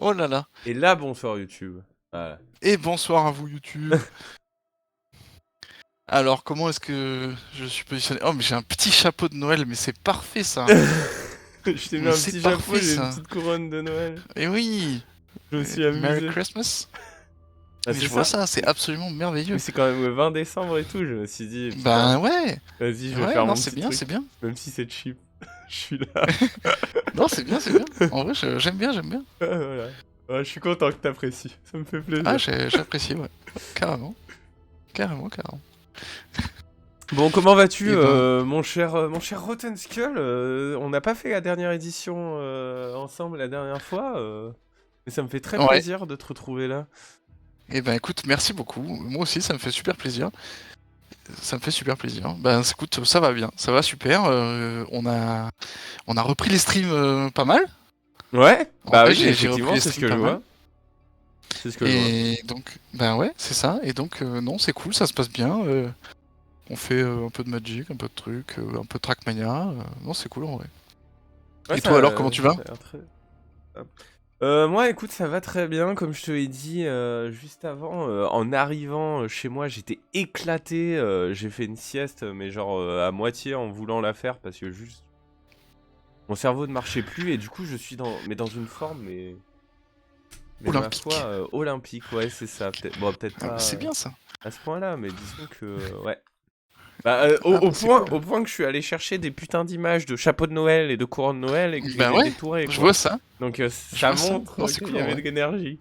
Oh là là. Et là, bonsoir YouTube. Voilà. Et bonsoir à vous YouTube. Alors, comment est-ce que je suis positionné? Oh, mais j'ai un petit chapeau de Noël, mais c'est parfait ça. Je t'ai mis Mais un c'est petit chapeau, parfait j'ai une ça. petite couronne de Noël. Et oui. Je me suis Merry amusé. Christmas. Ah, Mais c'est je vois ça? ça, c'est absolument merveilleux. Mais c'est quand même le 20 décembre et tout, je me suis dit, putain, Ben ouais. vas-y, je vais Ouais, faire non, mon c'est petit bien, truc. c'est bien. Même si c'est cheap. Je suis là. Non, c'est bien, c'est bien. En vrai, j'aime bien, j'aime bien. Voilà. Ouais, je suis content que t'apprécies. Ça me fait Ah, plaisir. j'apprécie, ouais. Carrément. Carrément, carrément. Bon, comment vas-tu, Et ben, mon cher Rotten Skull? On n'a pas fait la dernière édition ensemble la dernière fois, mais ça me fait très ouais. plaisir de te retrouver là. Et ben, écoute, merci beaucoup. Moi aussi, ça me fait super plaisir. Ça me fait super plaisir. Ben, écoute, ça va bien, ça va super. On a repris les streams pas mal. Ouais, En bah vrai, oui, j'ai repris effectivement, les c'est ce streams que je pas mal. vois. C'est ce que je vois. Et donc, ben ouais, c'est ça. Et donc, non, c'est cool, ça se passe bien. On fait un peu de Magic, un peu de trucs, un peu de Trackmania. Non, c'est cool en vrai. Ouais, Et toi alors, comment tu vas? ça a l'air très... Hop. Moi, écoute, ça va très bien. Comme je te l'ai dit juste avant, en arrivant chez moi, j'étais éclaté. J'ai fait une sieste, mais genre à moitié en voulant la faire parce que juste mon cerveau ne marchait plus et du coup, je suis dans une forme, mais ma foi, Olympique. olympique. Ouais, c'est ça. Bon, peut-être Ah, bah, pas c'est bien ça. à ce point-là, mais disons que ouais. Bah, Ah bah c'est cool. au point que je suis allé chercher des putains d'images de chapeaux de Noël et de couronnes de Noël et que je Ben les ai ouais, détourés, je quoi. vois ça. Donc Je ça vois ça. montre Non, c'est qu'il cool y en avait vrai. de l'énergie.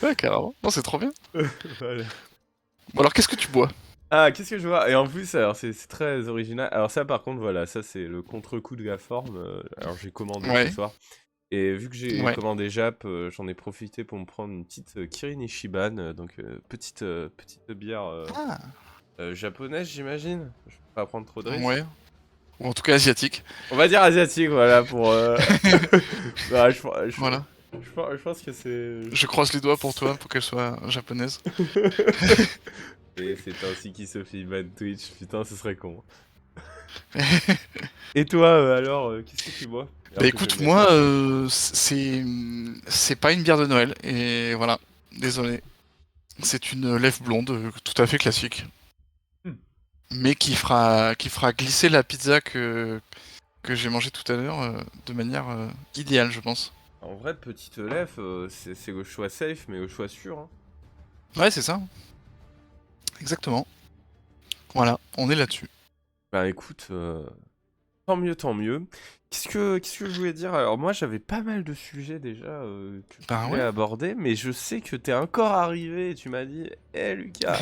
Ouais, carrément. Non, c'est trop bien. Voilà. Bon alors, qu'est-ce que tu bois? Ah, qu'est-ce que je vois? Et en plus, alors c'est très original. Alors ça, par contre, voilà, ça c'est le contre-coup de la forme. Alors j'ai commandé ce Ouais, soir. Et vu que j'ai ouais. commandé Jap, j'en ai profité pour me prendre une petite Kirin Ichiban, donc petite bière Ah, japonaise, j'imagine. Je vais pas prendre trop de ouais. risques. Ou en tout cas asiatique. On va dire asiatique, voilà, pour... Bah, Voilà. je pense que c'est... Je croise les doigts pour toi, pour qu'elle soit japonaise. Et c'est ainsi qu'il se fait ban Twitch, putain, ce serait con. Et toi, alors, qu'est-ce que tu bois? Bah Alors que je vais écoute, me mettre moi, un truc. c'est pas une bière de Noël, et voilà. Désolé. C'est une lèvre blonde, tout à fait classique. Hmm. Mais qui fera glisser la pizza que j'ai mangée tout à l'heure de manière idéale, je pense. En vrai, petite lèvre, c'est le choix safe, mais le choix sûr, hein. Ouais, c'est ça. Exactement. Voilà, on est là-dessus. Bah écoute, tant mieux, tant mieux. Qu'est-ce que je voulais dire? Alors moi, j'avais pas mal de sujets déjà que je Ben voulais ouais. aborder, mais je sais que t'es encore arrivé et tu m'as dit, hé Lucas,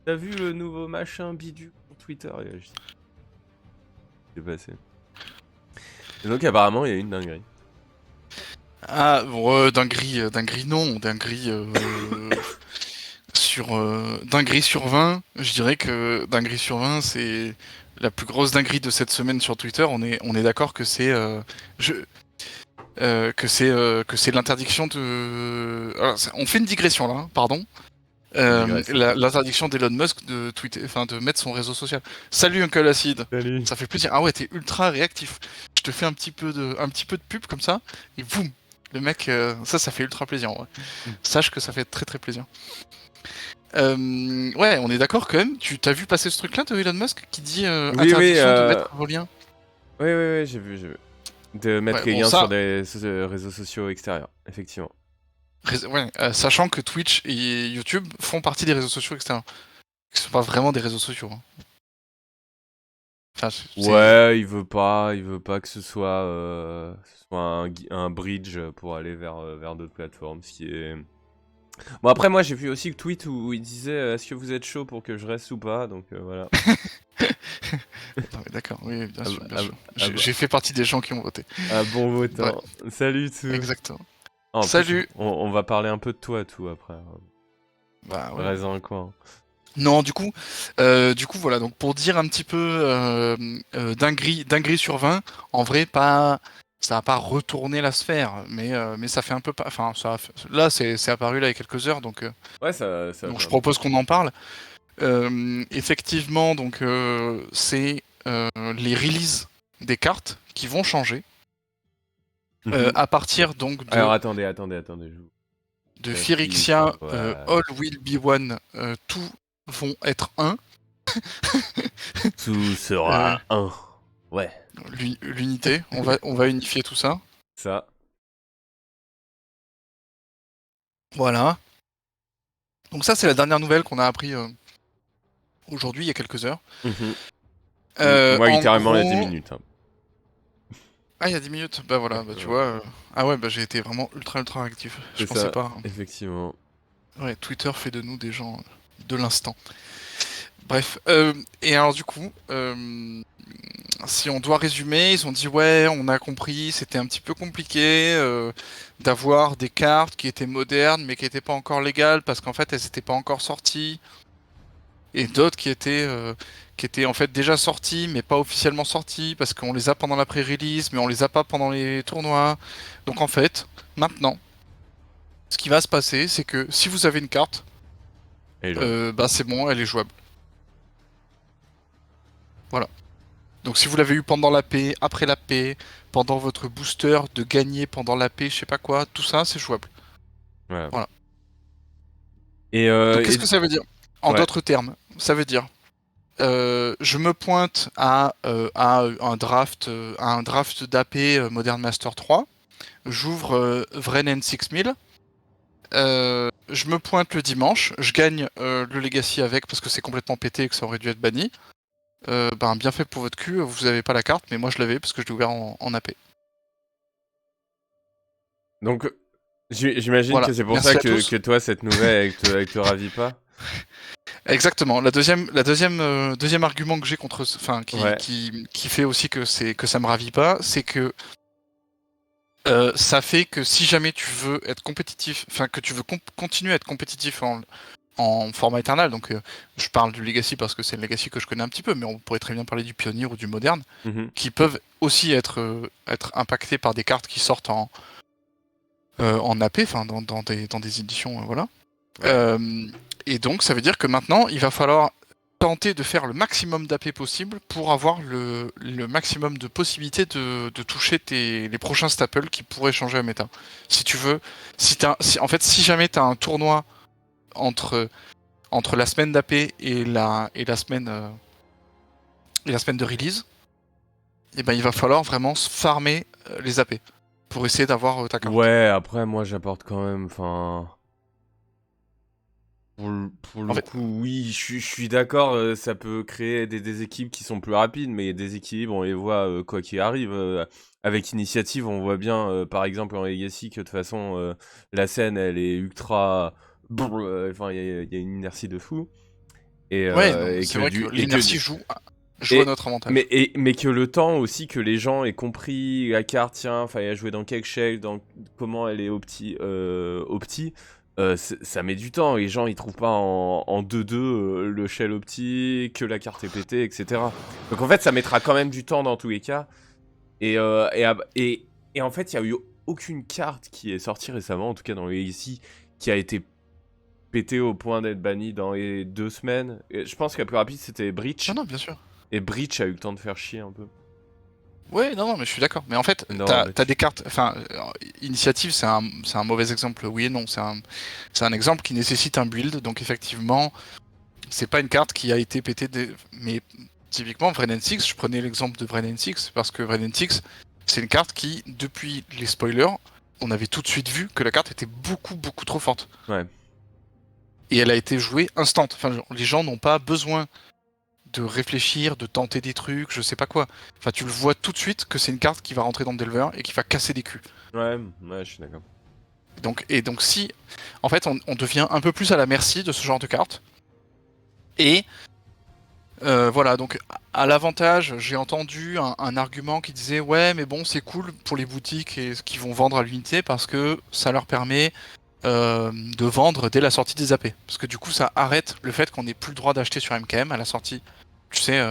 t'as vu le nouveau machin bidule sur Twitter? Et là, je dis, qu'est-ce qui s'est passé? Et donc apparemment, il y a une dinguerie. Ah, bon, dinguerie non, dinguerie sur 20, je dirais que dinguerie sur 20, c'est la plus grosse dinguerie de cette semaine sur Twitter. On est d'accord que je, que c'est l'interdiction de. Alors, on fait une digression là, hein, pardon. Une digression. L'interdiction d'Elon Musk de tweeter, enfin de mettre son réseau social. Salut Uncle Acid, Salut. ça fait plaisir. Ah ouais, t'es ultra réactif. Je te fais un petit peu de pub comme ça, et boum, le mec, ça fait ultra plaisir. En vrai. Sache que ça fait très très plaisir. Ouais, on est d'accord quand même. Tu t'as vu passer ce truc-là de Elon Musk qui dit Oui, oui, interdiction de mettre vos liens. oui, oui, oui, j'ai vu, j'ai vu. De mettre Ouais, les bon liens sur ça, des réseaux sociaux extérieurs, effectivement. ouais, sachant que Twitch et YouTube font partie des réseaux sociaux externes, qui sont pas vraiment des réseaux sociaux. Hein. Enfin, Ouais, il veut pas que ce soit un bridge pour aller vers d'autres plateformes, ce qui est... Bon, après, moi, j'ai vu aussi le tweet où il disait est-ce que vous êtes chaud pour que je reste ou pas? Donc, voilà. Non, mais d'accord, oui, bien Ah sûr, bah, bien ah sûr. bah, ah J'ai bah, fait partie des gens qui ont voté. un bon Ouais, votant. Salut, tout. exactement. Ah, en plus, Salut. on va parler un peu de toi, tout, après, hein. Bah ouais. Reste dans le coin. Non, du coup, voilà. Donc pour dire un petit peu dinguerie sur 20, en vrai, pas, ça va pas retourner la sphère, mais ça fait un peu, enfin, là, c'est apparu là il y a quelques heures, Ouais, ça donc fait je un peu propose qu'on parler. en parle. Effectivement, donc c'est les releases des cartes qui vont changer. Mhm. À partir donc Alors attendez, de ça Phyrexia, voilà. All Will Be One, tout vont être un. Tout Euh, sera un. Ouais, L'unité, on va unifier tout ça. ça. Voilà. Donc ça, c'est la dernière nouvelle qu'on a appris aujourd'hui, il y a quelques heures. Mhm. Moi, En littéralement, il y a 10 gros... minutes. Hein. Ah, il y a 10 minutes. Bah voilà, bah tu vois. Ah ouais, bah j'ai été vraiment ultra ultra actif. Je C'est pensais ça, pas. effectivement. Ouais, Twitter fait de nous des gens de l'instant. Bref. Et alors du coup, si on doit résumer, ils ont dit ouais, on a compris, c'était un petit peu compliqué d'avoir des cartes qui étaient modernes mais qui n'étaient pas encore légales parce qu'en fait elles n'étaient pas encore sorties. Et d'autres qui étaient en fait déjà sortis mais pas officiellement sortis parce qu'on les a pendant la pré-release mais on les a pas pendant les tournois. Donc en fait, maintenant, ce qui va se passer, c'est que si vous avez une carte, Et je... bah c'est bon, elle est jouable. Voilà. Donc si vous l'avez eu pendant la paix, après la paix, pendant votre booster de gagner pendant la paix, je sais pas quoi, tout ça c'est jouable. Voilà. Voilà. Et, Donc qu'est-ce que ça veut dire? En ouais. d'autres termes, ça veut dire je me pointe à un draft d'AP Modern Master 3. J'ouvre Vrenen 6000. Je me pointe le dimanche. Je gagne le Legacy avec parce que c'est complètement pété et que ça aurait dû être banni. Ben, bien fait pour votre cul. Vous avez pas la carte, mais moi je l'avais parce que je l'ai ouvert en AP. Donc, j'imagine Voilà. que c'est pour ça Merci à tous. que toi, cette nouvelle, elle te ravit pas. Exactement. Deuxième argument que j'ai contre, enfin, Ouais. qui fait aussi que ça me ravit pas, c'est que ça fait que si jamais tu veux être compétitif, enfin que tu veux continuer à être compétitif en format éternel, donc je parle du Legacy parce que c'est le Legacy que je connais un petit peu, mais on pourrait très bien parler du Pionnier ou du Moderne, Mhm. qui peuvent aussi être impactés par des cartes qui sortent en AP, enfin dans des éditions, voilà. Ouais. Et donc ça veut dire que maintenant il va falloir tenter de faire le maximum d'AP possible pour avoir le maximum de possibilités de toucher les prochains staples qui pourraient changer la méta. Si tu veux, en fait, si jamais tu as un tournoi entre, entre la semaine d'AP et la semaine de release, et ben, il va falloir vraiment farmer les AP pour essayer d'avoir ta carte. Ouais, après, moi, j'apporte quand même, enfin... Pour En le fait, coup, oui, je suis d'accord, ça peut créer des déséquilibres qui sont plus rapides, mais des déséquilibres, on les voit quoi qu'il arrive. Avec Initiative, on voit bien, par exemple, en Legacy, que de toute façon, la scène, elle est ultra... Enfin, il y a une inertie de fou. ouais, non, Et c'est que vrai que et que l'inertie joue à notre avantage. mais que le temps aussi que les gens aient compris la carte, tiens, enfin, il a joué dans quel shell, dans comment elle est opti, ça met du temps. Les gens ils trouvent pas en 2-2 le shell opti, que la carte est pétée, etc. Donc en fait, ça mettra quand même du temps dans tous les cas. Et en fait, il y a eu aucune carte qui est sortie récemment, en tout cas dans les ici, qui a été pétée au point d'être bannie dans les 2 semaines. Et je pense que la plus rapide c'était Non, Breach. non, bien sûr. Et Breach a eu le temps de faire chier un peu. Ouais, non, non, mais je suis d'accord. Mais en fait, Non, t'as des cartes. Enfin, Initiative, c'est un mauvais exemple, oui et non. C'est un exemple qui nécessite un build. Donc, effectivement, c'est pas une carte qui a été pétée. Mais typiquement, Vrenen 6, je prenais l'exemple de Vrenen 6 parce que Vrenen 6, c'est une carte qui, depuis les spoilers, on avait tout de suite vu que la carte était beaucoup, beaucoup trop forte. ouais. Et elle a été jouée instant. Enfin, les gens n'ont pas besoin de réfléchir, de tenter des trucs, je sais pas quoi. Enfin, tu le vois tout de suite que c'est une carte qui va rentrer dans le Delver et qui va casser des culs. Ouais, ouais, je suis d'accord. Donc si, en fait, on devient un peu plus à la merci de ce genre de carte. Et voilà, donc à l'avantage, j'ai entendu un argument qui disait ouais, mais bon, c'est cool pour les boutiques et qui vont vendre à l'unité parce que ça leur permet de vendre dès la sortie des AP. Parce que du coup, ça arrête le fait qu'on n'ait plus le droit d'acheter sur MKM à la sortie. Tu sais,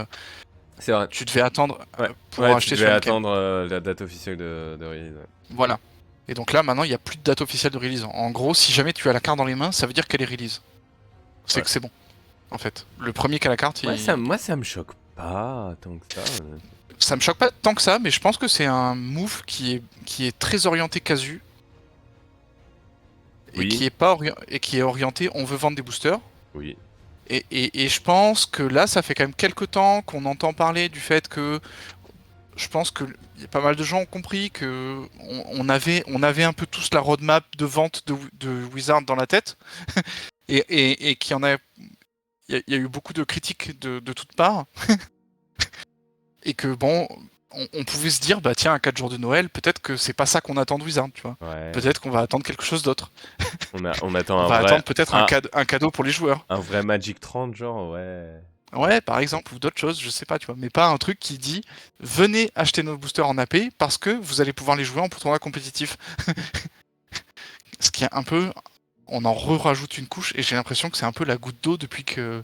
C'est vrai. tu devais attendre Ouais, pour ouais, tu acheter devais sur MKM. attendre la date officielle de release. Ouais. Voilà. Et donc là, maintenant, il n'y a plus de date officielle de release. En gros, si jamais tu as la carte dans les mains, ça veut dire qu'elle est release. C'est Ouais. que c'est bon, en fait. Le premier qui a la carte, Moi, ça me choque pas tant que ça. Ça me choque pas tant que ça, mais je pense que c'est un move qui est très orienté casu et Oui, qui est orienté on veut vendre des boosters. oui. Et je pense que là, ça fait quand même quelques temps qu'on entend parler du fait que je pense que y a pas mal de gens ont compris que on avait un peu tous la roadmap de vente de Wizard dans la tête et qu'il y en a, il y a eu beaucoup de critiques de toutes parts et que bon, on pouvait se dire bah tiens, à 4 jours de Noël, peut-être que c'est pas ça qu'on attend de Wizard, tu vois. Ouais. Peut-être qu'on va attendre quelque chose d'autre. On attend On va attendre peut-être un cadeau pour les joueurs. un vrai Magic 30, genre, ouais. Ouais, par exemple, ou d'autres choses, je sais pas, tu vois. Mais pas un truc qui dit venez acheter nos boosters en AP parce que vous allez pouvoir les jouer en tournoi compétitif. Ce qui est un peu. On en rajoute une couche et j'ai l'impression que c'est un peu la goutte d'eau depuis que.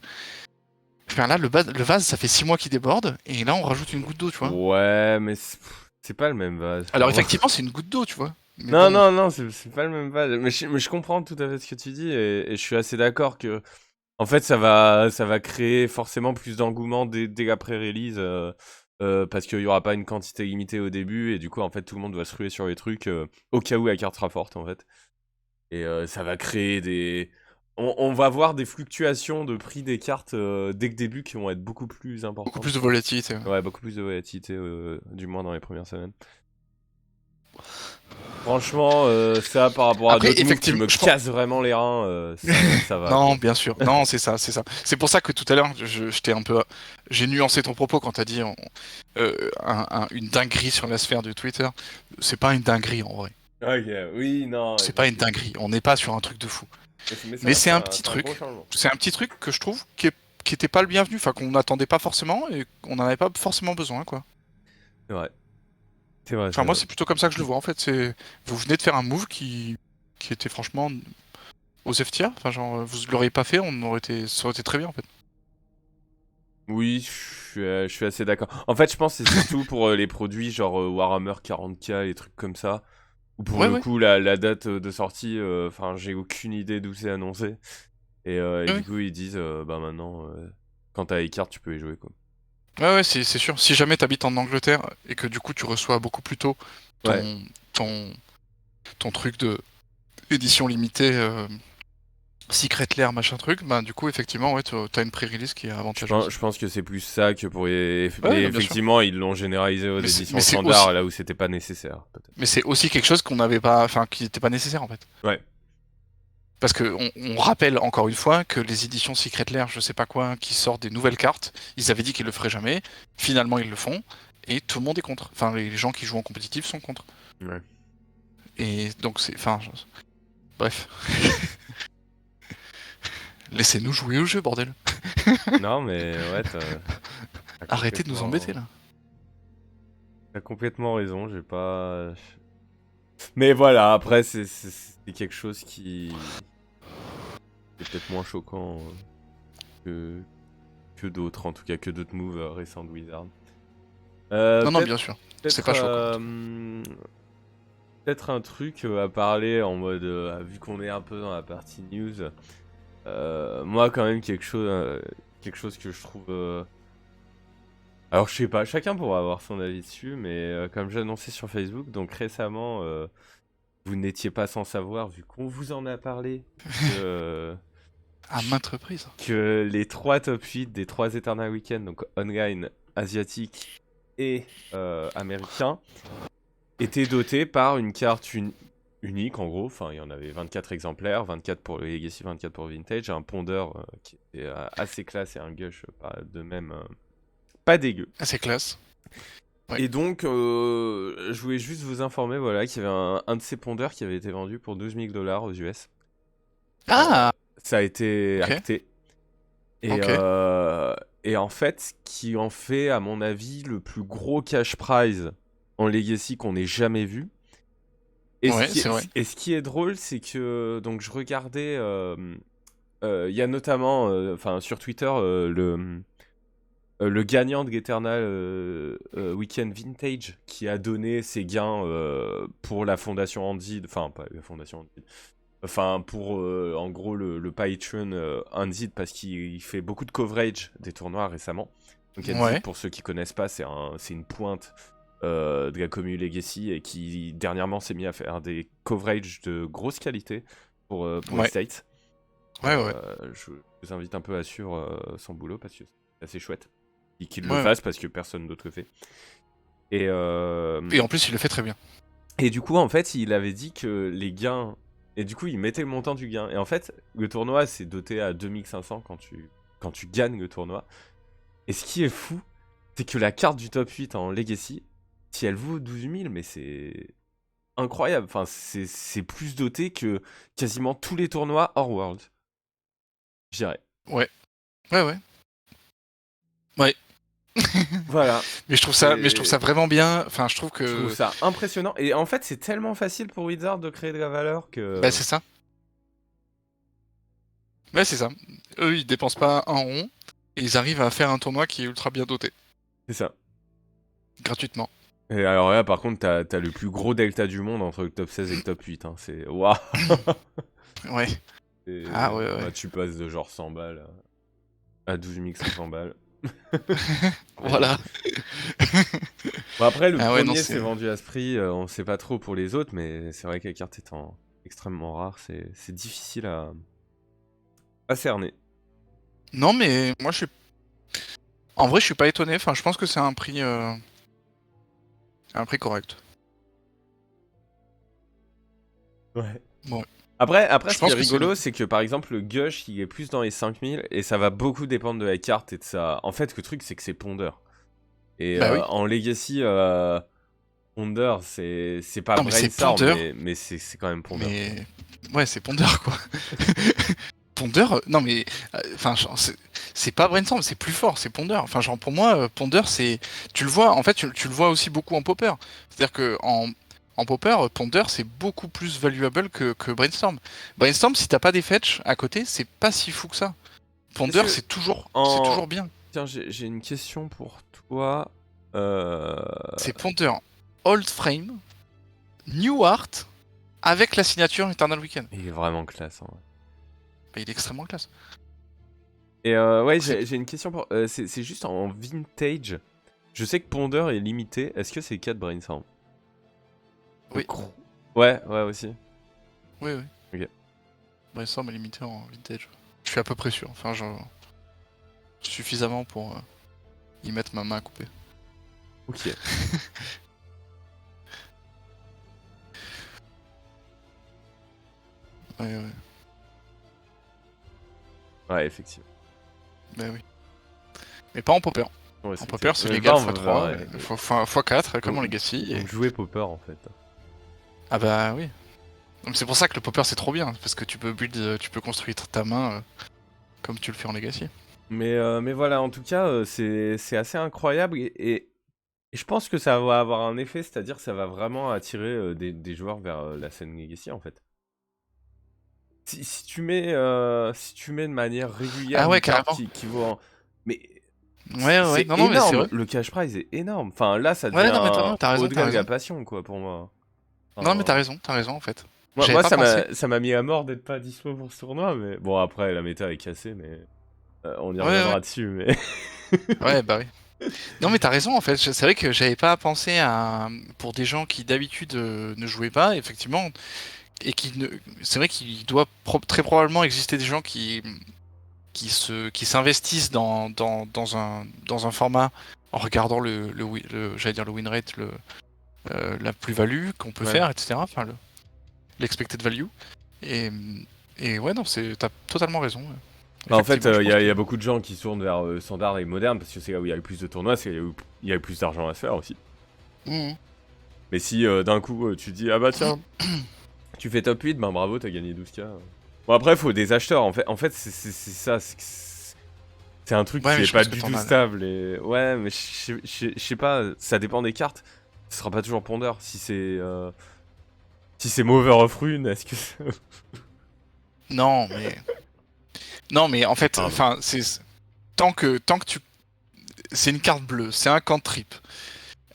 Enfin là, le vase, ça fait 6 mois qu'il déborde et là, on rajoute une goutte d'eau, tu vois. Ouais, mais c'est pas le même vase. Alors effectivement, c'est une goutte d'eau, tu vois. Mais Non, bon. non, non, c'est pas le même vase. Mais je comprends tout à fait ce que tu dis et je suis assez d'accord que, en fait, ça va créer forcément plus d'engouement dès la pré-release parce qu'il y aura pas une quantité limitée au début et du coup, en fait, tout le monde va se ruer sur les trucs au cas où la carte sera forte, en fait. Et ça va créer des. On va voir des fluctuations de prix des cartes dès le début qui vont être beaucoup plus Beaucoup importantes. plus de volatilité. Ouais, beaucoup plus de volatilité, du moins dans les premières semaines. Franchement, ça par rapport à Après, d'autres moves qui effectivement, me je pense. cassent vraiment les reins, ça va Non, quoi. bien sûr. Non, c'est ça, c'est ça. C'est pour ça que tout à l'heure, je t'ai un peu. J'ai nuancé ton propos quand t'as dit une dinguerie sur la sphère de Twitter. C'est pas une dinguerie en vrai. Ok, oui, non, C'est pas une effectivement. dinguerie. On n'est pas sur un truc de fou. Mais Mais c'est un petit c'est un gros truc. changement. C'est un petit truc que je trouve qui était pas le bienvenu. Enfin, qu'on n'attendait pas forcément et qu'on n'en avait pas forcément besoin, quoi. C'est vrai, c'est vrai, Enfin, c'est moi, vrai. c'est plutôt comme ça que je le vois. En fait, c'est vous venez de faire un move qui était franchement aux F tier. Enfin, genre, vous l'auriez pas fait, ça aurait été très bien, en fait. Oui, je suis assez d'accord. En fait, je pense que c'est surtout pour les produits genre Warhammer 40K, les trucs comme ça. Ou pour Ouais, le ouais. coup, la date de sortie, enfin, j'ai aucune idée d'où c'est annoncé. Et Ouais, du ouais. coup, ils disent, bah maintenant, quand t'as les cartes, tu peux y jouer, quoi. Ouais, ouais, c'est sûr. Si jamais t'habites en Angleterre et que du coup tu reçois beaucoup plus tôt Ouais, ton, ton, ton truc de édition limitée, Secret Lair, machin truc, bah du coup, effectivement, ouais, t'as une pré-release qui est avantageuse. je pense que c'est plus ça que pour les. Ouais, Mais non, bien sûr. effectivement, ils l'ont généralisé aux Mais éditions c'est standards, aussi, là où c'était pas nécessaire, peut-être. mais c'est aussi quelque chose qu'on n'avait pas, enfin, qui n'était pas nécessaire en fait. Ouais, Parce que on rappelle encore une fois que les éditions Secret Lair, je sais pas quoi, qui sortent des nouvelles cartes, ils avaient dit qu'ils le feraient jamais. Finalement, ils le font et tout le monde est contre. Enfin, les gens qui jouent en compétitif sont contre. ouais. Et donc c'est, enfin, bref. Laissez-nous jouer au jeu, bordel. Non, mais ouais, Arrêtez de nous embêter là. t'as complètement raison, j'ai pas. Mais voilà, après, c'est quelque chose qui est peut-être moins choquant que, que d'autres, en tout cas que d'autres moves récents de Wizard. Non, non, Peut-être bien sûr. C'est peut-être pas choquant. peut-être un truc à parler en mode vu qu'on est un peu dans la partie news. Moi quand même quelque chose que je trouve alors je sais pas, chacun pourra avoir son avis dessus, mais comme j'ai annoncé sur Facebook, donc récemment vous n'étiez pas sans savoir vu qu'on vous en a parlé que, À maintes reprises. que les 3 top 8 des 3 Eternal Weekend, donc online, asiatique et américain, était doté par une carte unique en gros, enfin il y en avait 24 exemplaires, 24 pour le Legacy, 24 pour le Vintage, un pondeur qui était assez classe et un gush de même pas dégueu. Ah, c'est classe. Ouais. Et donc je voulais juste vous informer voilà, qu'il y avait un de ces pondeurs qui avait été vendu pour 12 000 dollars aux US. Euh, Ah, Ça a été ok, acté. Et, ok. et en fait, ce qui en fait, à mon avis, le plus gros cash prize en Legacy qu'on ait jamais vu. Ouais, c'est vrai. Et ce qui est drôle, c'est que donc je regardais, il y a notamment, enfin sur Twitter, le gagnant de l'Eternal Weekend Vintage qui a donné ses gains pour la fondation Undead, enfin pas la fondation Undead, enfin pour en gros le patron Undead parce qu'il fait beaucoup de coverage des tournois récemment. Donc Ouais, Edzik, pour ceux qui connaissent pas, c'est une pointe de la commu Legacy et qui dernièrement s'est mis à faire des coverages de grosse qualité pour les ouais, States. ouais, ouais. Je vous invite un peu à suivre son boulot parce que c'est assez chouette. Et qu'il le Ouais, ouais. fasse parce que personne d'autre le fait. Et, Et en plus, il le fait très bien. et du coup, en fait, il avait dit que les gains. Et du coup, il mettait le montant du gain. Et en fait, le tournoi, c'est doté à 2500 quand tu gagnes le tournoi. Et ce qui est fou, c'est que la carte du top 8 en Legacy, si elle vaut 12 000, mais c'est incroyable. Enfin, c'est plus doté que quasiment tous les tournois hors World, je dirais. Ouais, ouais, ouais. Ouais. Voilà. Mais je trouve ça Et vraiment bien. Enfin, je trouve je trouve que, ça impressionnant. Et en fait, c'est tellement facile pour Wizard de créer de la valeur bah, que. c'est ça. Ouais, c'est ça. Eux, ils dépensent pas un rond et ils arrivent à faire un tournoi qui est ultra bien doté, C'est ça. gratuitement. Et alors là, par contre, t'as le plus gros delta du monde entre le top 16 et le top 8. Hein. C'est. Waouh! Ouais. Ah ouais, ouais. Bah, tu passes de genre 100 balles à 12 500 balles. Voilà. Magnifique. Bon, après, le Ah ouais, non, premier c'est. s'est vendu à ce prix. On sait pas trop pour les autres, mais c'est vrai que la carte étant extrêmement rare, c'est difficile à cerner. Non, mais moi, je suis. En vrai, je suis pas étonné. Enfin, je pense que c'est un prix correct. Ouais. Bon, Après, je ce qui est pense que c'est. rigolo, c'est que par exemple, le Gush, il est plus dans les 5000 et ça va beaucoup dépendre de la carte et de ça. En fait, le truc, c'est que c'est Ponder. Et Bah oui. en Legacy, Ponder, c'est pas Non, mais c'est Brainstorm, Ponder. mais c'est quand même Ponder, quoi. Mais ouais, c'est Ponder quoi. Ponder, non mais enfin c'est pas Brainstorm, c'est plus fort, c'est Ponder. Enfin genre pour moi Ponder c'est tu le vois en fait tu le vois aussi beaucoup en popper. C'est-à-dire que en popper Ponder c'est beaucoup plus valuable que Brainstorm. Brainstorm si t'as pas des fetch à côté, c'est pas si fou que ça. Est-ce Ponder que c'est en... toujours bien. Tiens, j'ai une question pour toi. Euh... C'est Ponder Old Frame, New Art avec la signature Eternal Weekend. Il est vraiment classe, hein. Bah, il est extrêmement classe. Et ouais, C'est j'ai une question pour... c'est juste en vintage. Je sais que Ponder est limité. Est-ce que c'est le cas de Brainstorm? oui, Ouais, aussi. oui oui. Ok. Brainstorm est limité en vintage. Je suis à peu près sûr. Enfin, suffisamment pour y mettre ma main à couper. Ok. Ouais, ouais. Ouais, effectivement. Bah oui. Mais pas en popper. Ouais, En c'est popper, clair. c'est Mais légal bah, x3, ouais. x4, comme en Legacy. Donc jouer Popper, en fait. Ah bah oui. Donc c'est pour ça que le popper c'est trop bien, parce que tu peux tu peux construire ta main comme tu le fais en Legacy. Mais voilà, en tout cas, c'est assez incroyable et je pense que ça va avoir un effet, c'est-à-dire que ça va vraiment attirer des joueurs vers la scène Legacy, en fait. Si tu mets de manière régulière Ah une ouais, carte carrément. qui vaut en... Mais Ouais, ouais. c'est Non, non, mais c'est énorme, vrai. le cash prize est énorme. Enfin, là, ça Ouais, devient non, mais t'as raison, t'as au-delà de la raison. passion, quoi, pour moi. Non, mais Enfin, t'as raison en fait. J'avais moi pas pensé. ça m'a mis à mort d'être pas dispo pour ce tournoi, mais bon, après, la méta est cassée, mais on y Ouais, ouais. reviendra dessus, mais... Ouais, bah oui. Non, mais t'as raison en fait. C'est vrai que j'avais pas pensé à. Pour des gens qui d'habitude ne jouaient pas, effectivement, et qui ne. C'est vrai qu'il doit très probablement exister des gens qui s'investissent dans un format en regardant j'allais dire le win rate, la plus-value qu'on peut Ouais. faire, etc. Enfin, l'expected value. Et, et ouais, non, t'as totalement raison. Bah, en fait, Effectivement, je pense il que. y a beaucoup de gens qui se tournent vers Standard et Moderne parce que c'est là où il y a le plus de tournois, c'est là où il y a le plus d'argent à se faire aussi. Mhm. Mais si d'un coup tu dis, ah bah tiens, tu fais top 8, ben bravo, t'as gagné 12K. Bon, après, il faut des acheteurs. En fait c'est ça. C'est un truc Ouais, qui mais est je pas pense que du t'en tout as. stable. Et... Ouais, mais je sais pas, ça dépend des cartes. Ce sera pas toujours Ponder. Si c'est Mover of Rune, est-ce que. Non, mais. Non, mais en fait, Pardon. enfin, tant que tu. C'est une carte bleue, c'est un cantrip.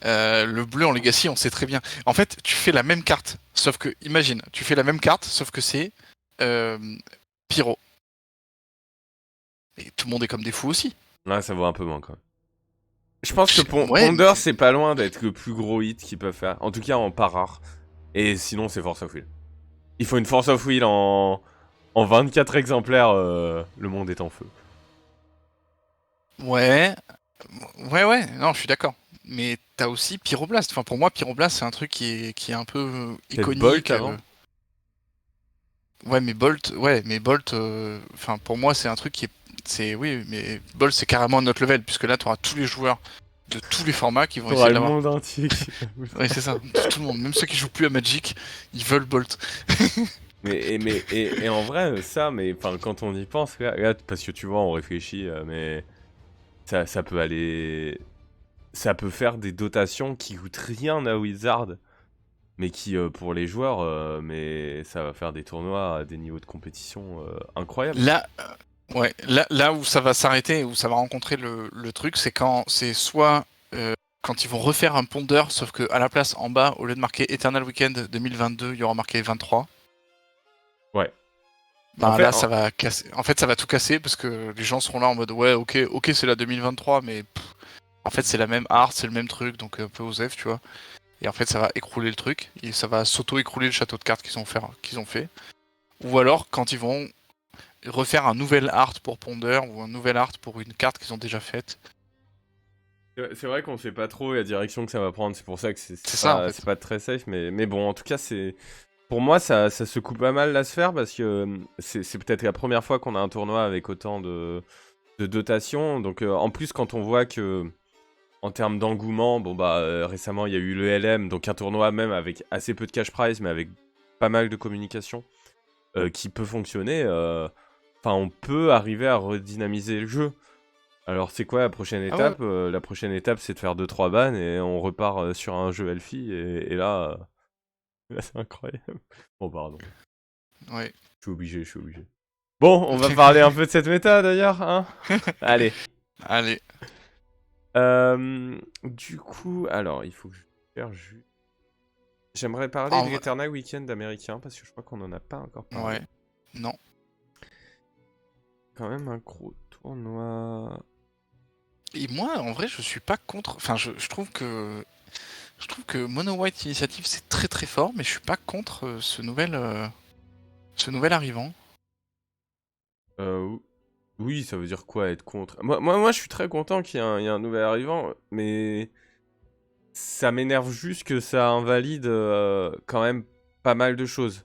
Le bleu en Legacy, on sait très bien. En fait, tu fais la même carte, sauf que, imagine, tu fais la même carte, sauf que c'est euh, Pyro. Et tout le monde est comme des fous aussi. Ouais, ça vaut un peu moins quand même. Je pense que Ouais, Ponder, c'est pas loin d'être le plus gros hit qu'ils peuvent faire. En tout cas, en pas rare. Et sinon, c'est Force of Will. Il faut une Force of Will en 24 exemplaires, le monde est en feu. ouais, ouais, non, je suis d'accord. Mais t'as aussi Pyroblast. Enfin, pour moi, Pyroblast, c'est un truc qui est un peu Peut-être Bolt iconique. avant. Ouais, mais Bolt, enfin, pour moi, c'est un truc oui, mais Bolt, c'est carrément notre level, puisque là, tu auras tous les joueurs de tous les formats qui vont essayer T'auras de le l'avoir. monde entier qui... Ouais, c'est ça. Tout le monde, même ceux qui jouent plus à Magic, ils veulent Bolt. Et en vrai, ça, mais enfin, quand on y pense, là, parce que tu vois, on réfléchit, mais ça peut aller. Ça peut faire des dotations qui coûtent rien à Wizard, mais qui, pour les joueurs, mais ça va faire des tournois à des niveaux de compétition incroyables. Là, ouais, là où ça va s'arrêter, où ça va rencontrer le truc, c'est quand c'est soit quand ils vont refaire un pondeur, sauf que à la place en bas, au lieu de marquer Eternal Weekend 2022, il y aura marqué 23. Ouais. En Ben fait, là, ça va casser. En fait, ça va tout casser parce que les gens seront là en mode ouais, ok, c'est la 2023, mais en fait, c'est la même art, c'est le même truc, donc un peu osef, tu vois. Et en fait, ça va écrouler le truc et ça va s'auto-écrouler le château de cartes qu'ils ont fait. Ou alors, quand ils vont refaire un nouvel art pour Ponder ou un nouvel art pour une carte qu'ils ont déjà faite. c'est vrai qu'on sait pas trop la direction que ça va prendre, c'est pour ça que C'est ça en c'est fait. pas très safe, mais bon, en tout cas, c'est. Pour moi, ça secoue pas mal la sphère parce que c'est peut-être la première fois qu'on a un tournoi avec autant de dotation. Donc, en plus, quand on voit que, en termes d'engouement, bon, bah, récemment, il y a eu le LM, donc un tournoi même avec assez peu de cash prize, mais avec pas mal de communication qui peut fonctionner. Enfin, on peut arriver à redynamiser le jeu. Alors, c'est quoi la prochaine Ah ouais. étape? La prochaine étape, c'est de faire 2-3 bans et on repart sur un jeu Elfie. Et là. Là, c'est incroyable. Bon, pardon. Ouais. Je suis obligé. Bon, on va parler un peu de cette méta d'ailleurs, hein. Allez. Allez. Du coup, alors, il faut que je fasse juste. J'aimerais parler En de vrai- l'Eternal Weekend américain parce que je crois qu'on en a pas encore parlé. Ouais. Non. Quand même un gros tournoi. Et moi, en vrai, je suis pas contre. Enfin, je trouve que Mono White Initiative c'est très très fort, mais je suis pas contre ce nouvel arrivant. Euh, oui, ça veut dire quoi être contre? Moi, je suis très content qu'il y ait un nouvel arrivant, mais ça m'énerve juste que ça invalide quand même pas mal de choses.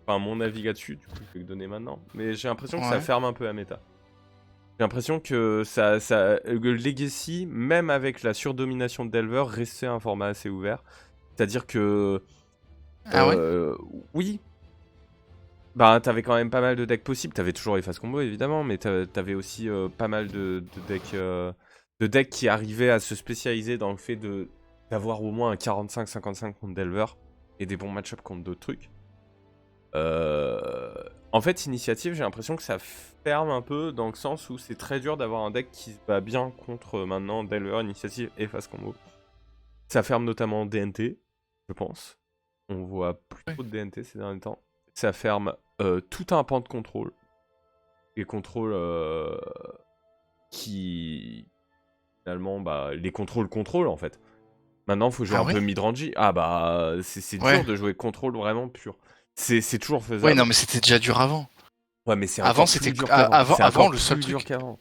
Enfin, mon avis là-dessus, du coup, je vais le donner maintenant. Mais j'ai l'impression que ça Ouais. ferme un peu la méta. J'ai l'impression que le Legacy, même avec la surdomination de Delver, restait un format assez ouvert. C'est-à-dire que, Ah ouais. euh, oui, bah t'avais quand même pas mal de decks possibles. T'avais toujours les phases combo évidemment, mais t'avais aussi pas mal de decks qui arrivaient à se spécialiser dans le fait d'avoir au moins un 45-55 contre Delver et des bons match-ups contre d'autres trucs. En fait, Initiative, j'ai l'impression que ça ferme un peu dans le sens où c'est très dur d'avoir un deck qui se bat bien contre maintenant Delver, Initiative et phase combo. Ça ferme notamment DNT, je pense. On voit plus Ouais. trop de DNT ces derniers temps. Ça ferme tout un pan de contrôle. Les contrôles qui. Finalement, bah, les contrôles en fait. Maintenant, faut jouer Ah un peu ouais. mid-range. Ah bah, c'est dur Ouais. de jouer contrôle vraiment pur. C'est toujours Ouais, non, faisable. mais c'était déjà dur avant. Ouais, mais c'est Avant, encore c'était plus dur qu'avant. C'est avant encore le seul plus dur truc. qu'avant.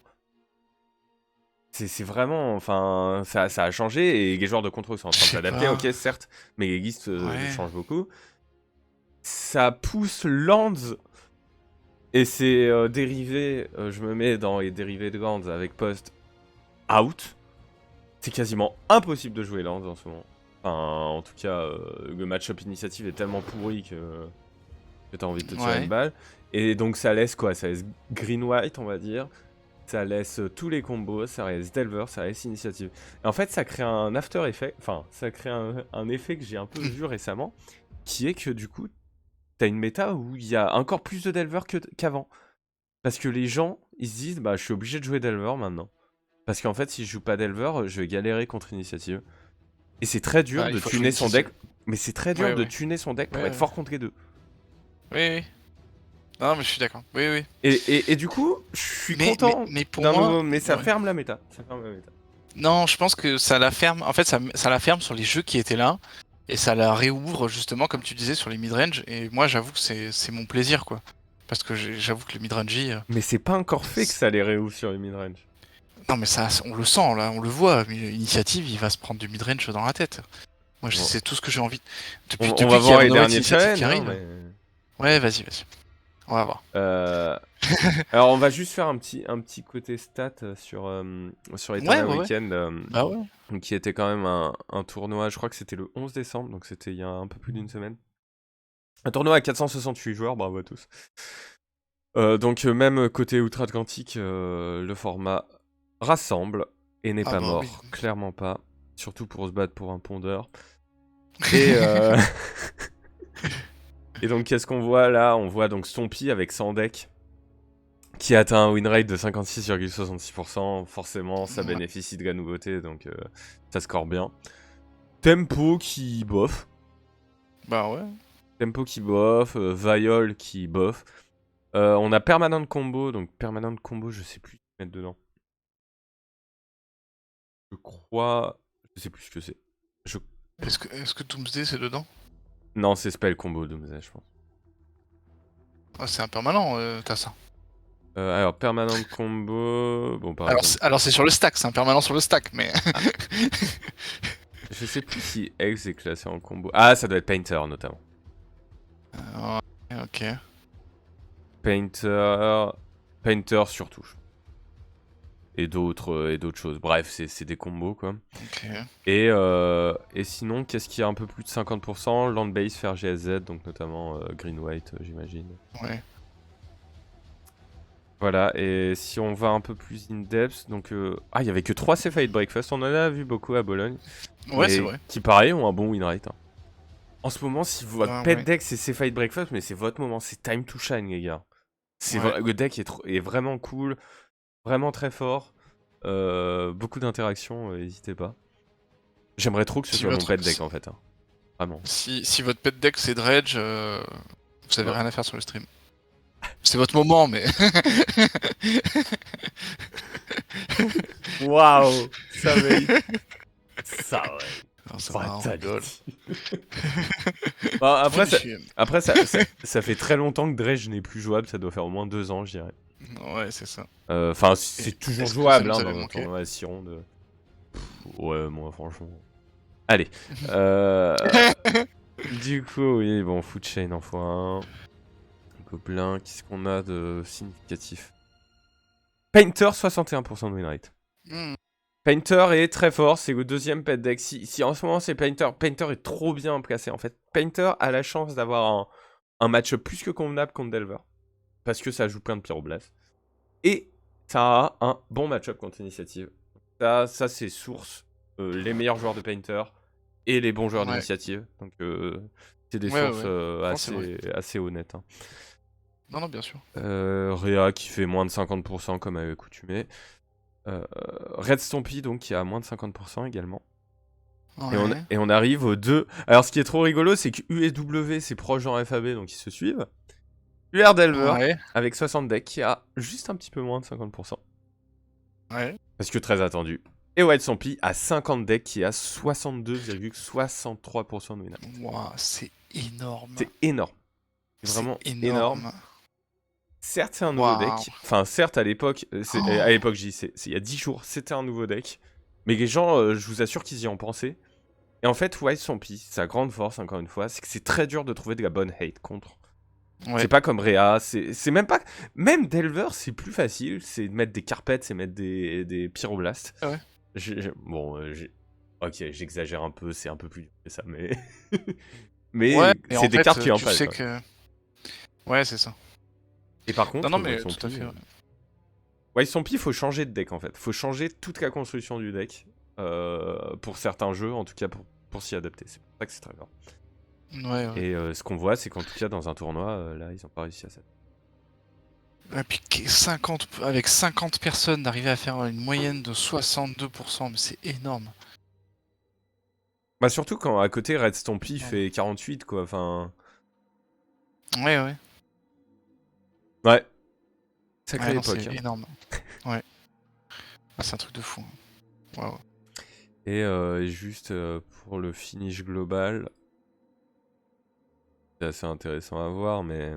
C'est vraiment, enfin, ça a changé et les joueurs de contrôle sont en Je train de sais s'adapter, pas. ok, certes, mais les listes Ouais. changent beaucoup. Ça pousse Lands et ses dérivés, je me mets dans les dérivés de Lands avec Post out. C'est quasiment impossible de jouer Lands en ce moment. Enfin, en tout cas, le match-up initiative est tellement pourri que t'as envie de te tirer une Ouais. balle. Et donc ça laisse quoi? Ça laisse green-white, on va dire. Ça laisse tous les combos, ça laisse Delver, ça laisse Initiative. Et en fait, ça crée un after effect, enfin, ça crée un effet que j'ai un peu vu récemment, qui est que du coup, t'as une méta où il y a encore plus de Delver qu'avant. Parce que les gens, ils se disent, bah, je suis obligé de jouer Delver maintenant. Parce qu'en fait, si je joue pas Delver, je vais galérer contre Initiative. Et c'est très dur Bah, il de faut jouer tuner son deck, l'initiative. mais c'est très dur Ouais, de ouais. tuner son deck pour Ouais, être ouais. fort contre les deux. Oui, oui. Non, mais je suis d'accord. Oui, oui. Et du coup, je suis content Mais pour d'un moi, nouveau, mais ça ouais. ferme la méta. Ça ferme la méta. Non, je pense que ça la ferme. En fait, ça la ferme sur les jeux qui étaient là. Et ça la réouvre, justement, comme tu disais, sur les mid-range. Et moi, j'avoue que c'est mon plaisir, quoi. Parce que j'avoue que le mid-range. Mais c'est pas encore fait que ça les réouvre sur les mid-range. Non, mais ça, on le sent, là, on le voit. Initiative, il va se prendre du mid-range dans la tête. Moi, Bon. c'est tout ce que j'ai envie. On va Depuis qu'il y a voir le les No Hate derniers Initiative challenges, qui hein, arrive. mais... Ouais, vas-y. On va voir. Alors, on va juste faire un petit côté stat sur Eternal Ouais. Weekend, Bah ouais. qui était quand même un tournoi, je crois que c'était le 11 décembre, donc c'était il y a un peu plus d'une semaine. Un tournoi à 468 joueurs, bravo à tous. Donc même côté outre-Atlantique, le format rassemble et n'est Ah pas bah mort, oui. clairement pas. Surtout pour se battre pour un pondeur. Et, et donc qu'est-ce qu'on voit là? On voit donc Stompy avec 100 decks qui atteint un win rate de 56,66%. Forcément, ça Ouais. bénéficie de la nouveauté, donc ça score bien. Tempo qui bof. Bah ouais. Tempo qui bof. Viol qui bof. On a Permanent Combo. Donc Permanent Combo, je sais plus ce qu'ils mettent dedans. Je crois... Je sais plus ce que c'est. Est-ce que Doomsday c'est dedans? Non, c'est Spell Combo, Doomsday, je pense. Ah, c'est impermanent, t'as ça. Alors, Permanent Combo... Bon, par exemple... Alors c'est sur le stack, c'est impermanent sur le stack, mais. Ah, je sais plus si X est classé en combo. Ah, ça doit être Painter, notamment. Ouais, ok. Painter surtout. Et d'autres choses. Bref, c'est des combos, quoi. Ok. Et sinon, qu'est-ce qui a un peu plus de 50%? Land Base, faire GSZ, donc notamment Green-White, j'imagine. Ouais. Voilà, et si on va un peu plus in-depth, donc... Ah, il y avait que 3 C-Fight Breakfast, on en a vu beaucoup à Bologne. Ouais, c'est Mais vrai. qui, pareil, ont un bon win rate. Hein. En ce moment, si votre Ah, pet ouais. deck c'est C-Fight Breakfast, mais c'est votre moment, c'est time to shine, les gars. Ouais. Le deck est vraiment cool, vraiment très fort. Beaucoup d'interactions, n'hésitez pas. J'aimerais trop que ce Si soit mon votre, pet deck en fait. Hein. Vraiment. si votre pet deck c'est Dredge, vous avez Ouais. rien à faire sur le stream. C'est votre moment, mais. Waouh, ça mérite. Ça ouais. Non, ça va, on rigole. Bah, Finish. après ça fait très longtemps que Dredge n'est plus jouable, ça doit faire au moins 2 ans, je dirais. Ouais, c'est ça. Enfin, c'est toujours Est-ce que ça jouable nous hein, avait dans un manqué? tournoi à 6 rondes. Ouais, moi franchement. Allez. Du coup, oui, bon, Food Chain en x1. Gobelin, qu'est-ce qu'on a de significatif? Painter, 61% de win rate. Hmm. Painter est très fort, c'est le deuxième pet deck. Si en ce moment c'est Painter, Painter est trop bien placé en fait. Painter a la chance d'avoir un match plus que convenable contre Delver. Parce que ça joue plein de Pyroblast. Et ça a un bon match-up contre Initiative. Ça c'est source. Les meilleurs joueurs de Painter et les bons joueurs Ouais. d'Initiative. Donc c'est des Ouais, sources Non, c'est vrai. assez honnêtes. Hein. Non, bien sûr. Réa qui fait moins de 50% comme à accoutumé. Red Stompy donc qui a moins de 50% également. Ouais. Et on arrive aux deux. Alors ce qui est trop rigolo, c'est que USW c'est proche en FAB donc ils se suivent. UR Delver Ouais. avec 60 decks qui a juste un petit peu moins de 50%. Ouais. Parce que très attendu. Et White Stompy a 50 decks qui a 62,63% de win rate. Ouah, c'est énorme. C'est énorme. C'est vraiment énorme. Certes, c'est un nouveau deck. Enfin, certes, à l'époque, à l'époque, c'est il y a 10 jours, c'était un nouveau deck. Mais les gens, je vous assure qu'ils y ont pensé. Et en fait, White Stompy, sa grande force, encore une fois, c'est que c'est très dur de trouver de la bonne hate contre. Ouais. C'est pas comme Réa, c'est même pas... Même Delver, c'est plus facile, c'est de mettre des carpets, c'est mettre des pyroblasts. Ouais. Ok, j'exagère un peu, c'est un peu plus dur que ça, mais... mais Ouais, c'est des cartes qui en parlent. Tu sais que... Ouais, c'est ça. Et par contre, Non, mais tout à fait. White Stompy, il faut changer de deck en fait. Faut changer toute la construction du deck. Pour certains jeux, en tout cas pour s'y adapter. C'est pour ça que c'est très grave. Ouais. Et ce qu'on voit, c'est qu'en tout cas, dans un tournoi, là, ils ont pas réussi à ça. Et puis 50, avec 50 personnes, d'arriver à faire une moyenne de 62%, mais c'est énorme. Bah, surtout quand à côté, Red Stompy fait 48, quoi. Enfin. Ouais. Ouais, sacrée Ouais, non, époque. c'est énorme. Ouais. Ah, c'est un truc de fou. Waouh. Et juste pour le finish global, c'est assez intéressant à voir, mais...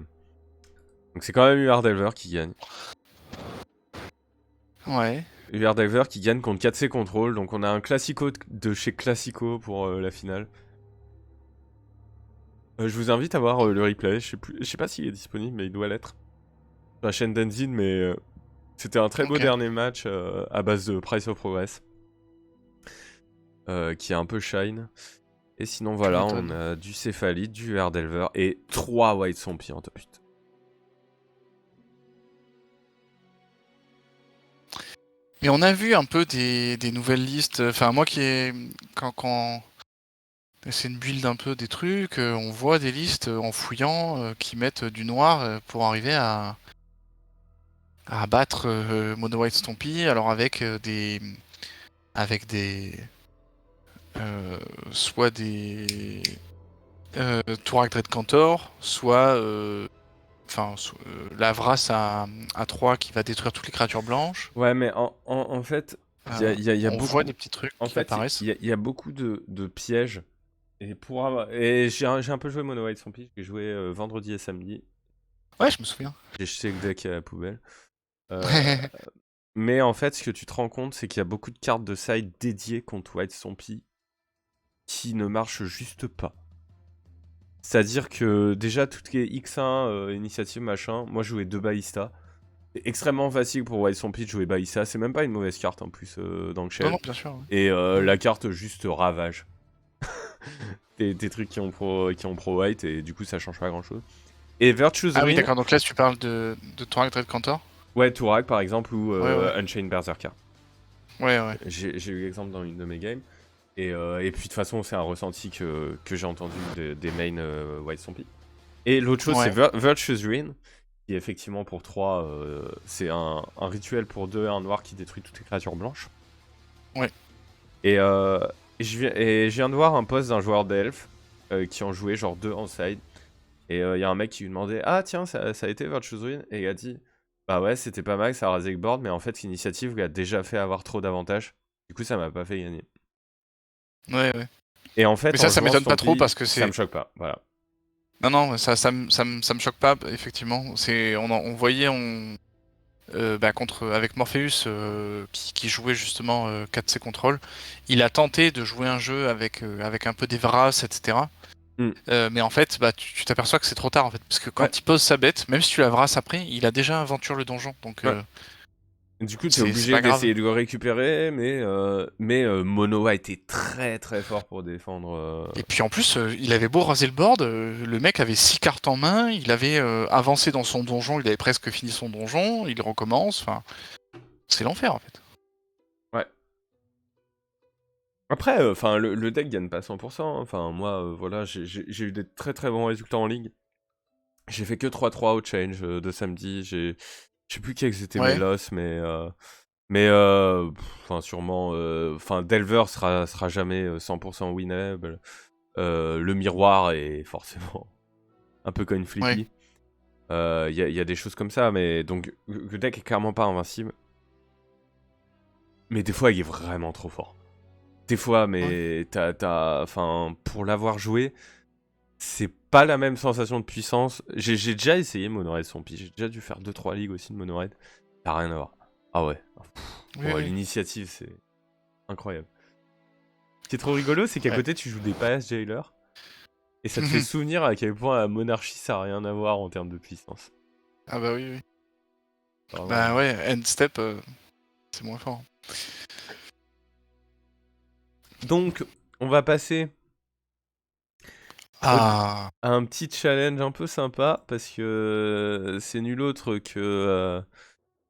Donc c'est quand même UR Delver qui gagne. Ouais. UR Delver qui gagne contre 4C Control, donc on a un Classico de chez Classico pour la finale. Je vous invite à voir le replay, je sais pas s'il est disponible, mais il doit l'être. Sur la chaîne d'Enzin, mais c'était un très beau Ok. dernier match à base de Price of Progress. Qui est un peu shine. Et sinon Tu voilà, on m'étonnes. a du Céphalite, du UR Delver et 3 White Zombie en top 8. Mais on a vu un peu des nouvelles listes. Enfin, moi qui ai. Quand c'est une build un peu des trucs, on voit des listes en fouillant qui mettent du noir pour arriver à battre Mono White Stompy. Alors avec des. Soit des. Touareg Dread Cantor, soit. Enfin, la Vras à 3 qui va détruire toutes les créatures blanches. Ouais, mais en fait, il y a On voit beaucoup. des petits trucs En qui fait, apparaissent. il y a beaucoup de pièges. J'ai un peu joué Mono White Zombie, j'ai joué vendredi et samedi. Ouais, je me souviens. J'ai jeté le deck à la poubelle. Euh, mais en fait, ce que tu te rends compte, c'est qu'il y a beaucoup de cartes de side dédiées contre White Zombie qui ne marchent juste pas. C'est-à-dire que déjà, tout ce qui est X1, initiative, machin, moi je jouais 2 Ballista. C'est extrêmement facile pour White Zombie de jouer Ballista. C'est même pas une mauvaise carte en plus dans le Non, shell. non, bien sûr. Ouais. Et Mm. la carte juste ravage. Des trucs qui ont pro white et du coup ça change pas grand chose. Et Virtue's Ah oui, Ruin, d'accord. Donc là, tu parles de Touareg Dread Cantor. ouais, Touareg par exemple, ou Ouais, ouais. Unchained Berserker. Ouais, ouais. J'ai eu l'exemple dans une de mes games. Et puis de toute façon, c'est un ressenti que j'ai entendu des mains White Zombie. Et l'autre chose, c'est Ouais. Virtue's Ruin, qui effectivement pour 3, c'est un rituel pour 2 et un noir qui détruit toutes les créatures blanches. Ouais. Et, je viens de voir un post d'un joueur d'elf qui en jouait genre 2 en side. Et il y a un mec qui lui demandait: ah tiens, ça a été Virtue's Ruin? Et il a dit: bah ouais, c'était pas mal, ça a rasé le board, mais en fait, l'initiative lui a déjà fait avoir trop d'avantages. Du coup, ça m'a pas fait gagner. Ouais, ouais. Et en Mais fait, en ça jouant m'étonne pas trop Stompy, parce que ça me c'est. choque pas. Voilà. Non, non, ça me choque pas, effectivement. On voyait contre, avec Morpheus qui jouait justement 4C Control. Il a tenté de jouer un jeu avec un peu des Vras, etc. Hmm. Mais en fait, tu t'aperçois que c'est trop tard en fait. Parce que Ouais. quand il pose sa bête, même si tu la Vras après, il a déjà aventure le donjon. Donc Ouais. Du coup, t'es c'est obligé pas grave. d'essayer de le récupérer, mais Mono a été très très fort pour défendre. Et puis en plus, il avait beau raser le board, le mec avait 6 cartes en main, il avait avancé dans son donjon, il avait presque fini son donjon, il recommence, enfin, c'est l'enfer en fait. Ouais. Après, enfin, le deck gagne pas 100%. Enfin, moi, voilà, j'ai eu des très très bons résultats en ligue. J'ai fait que 3-3 au change de samedi. Je sais plus quels étaient mes Ouais, losses, enfin, sûrement. Enfin, Delver sera jamais 100% winnable. Le miroir est forcément un peu coin ouais, flippy. Y a des choses comme ça, mais donc le deck est clairement pas invincible. Mais des fois, il est vraiment trop fort. Des fois, ouais. mais enfin, pour l'avoir joué, c'est pas la même sensation de puissance. J'ai déjà essayé Mono-Red Zombie, j'ai déjà dû faire 2-3 ligues aussi de Mono-Red. T'as rien à voir. Ah ouais. Oui, oui. L'initiative, c'est incroyable. Ce qui est trop rigolo, c'est qu'à Ouais. côté, tu joues des Palace Jailer. Et ça te fait souvenir à quel point la monarchie, ça a rien à voir en termes de puissance. Ah bah oui, oui. Vraiment. Bah ouais, end step, c'est moins fort. Donc, on va passer Ah, à un petit challenge un peu sympa, parce que c'est nul autre que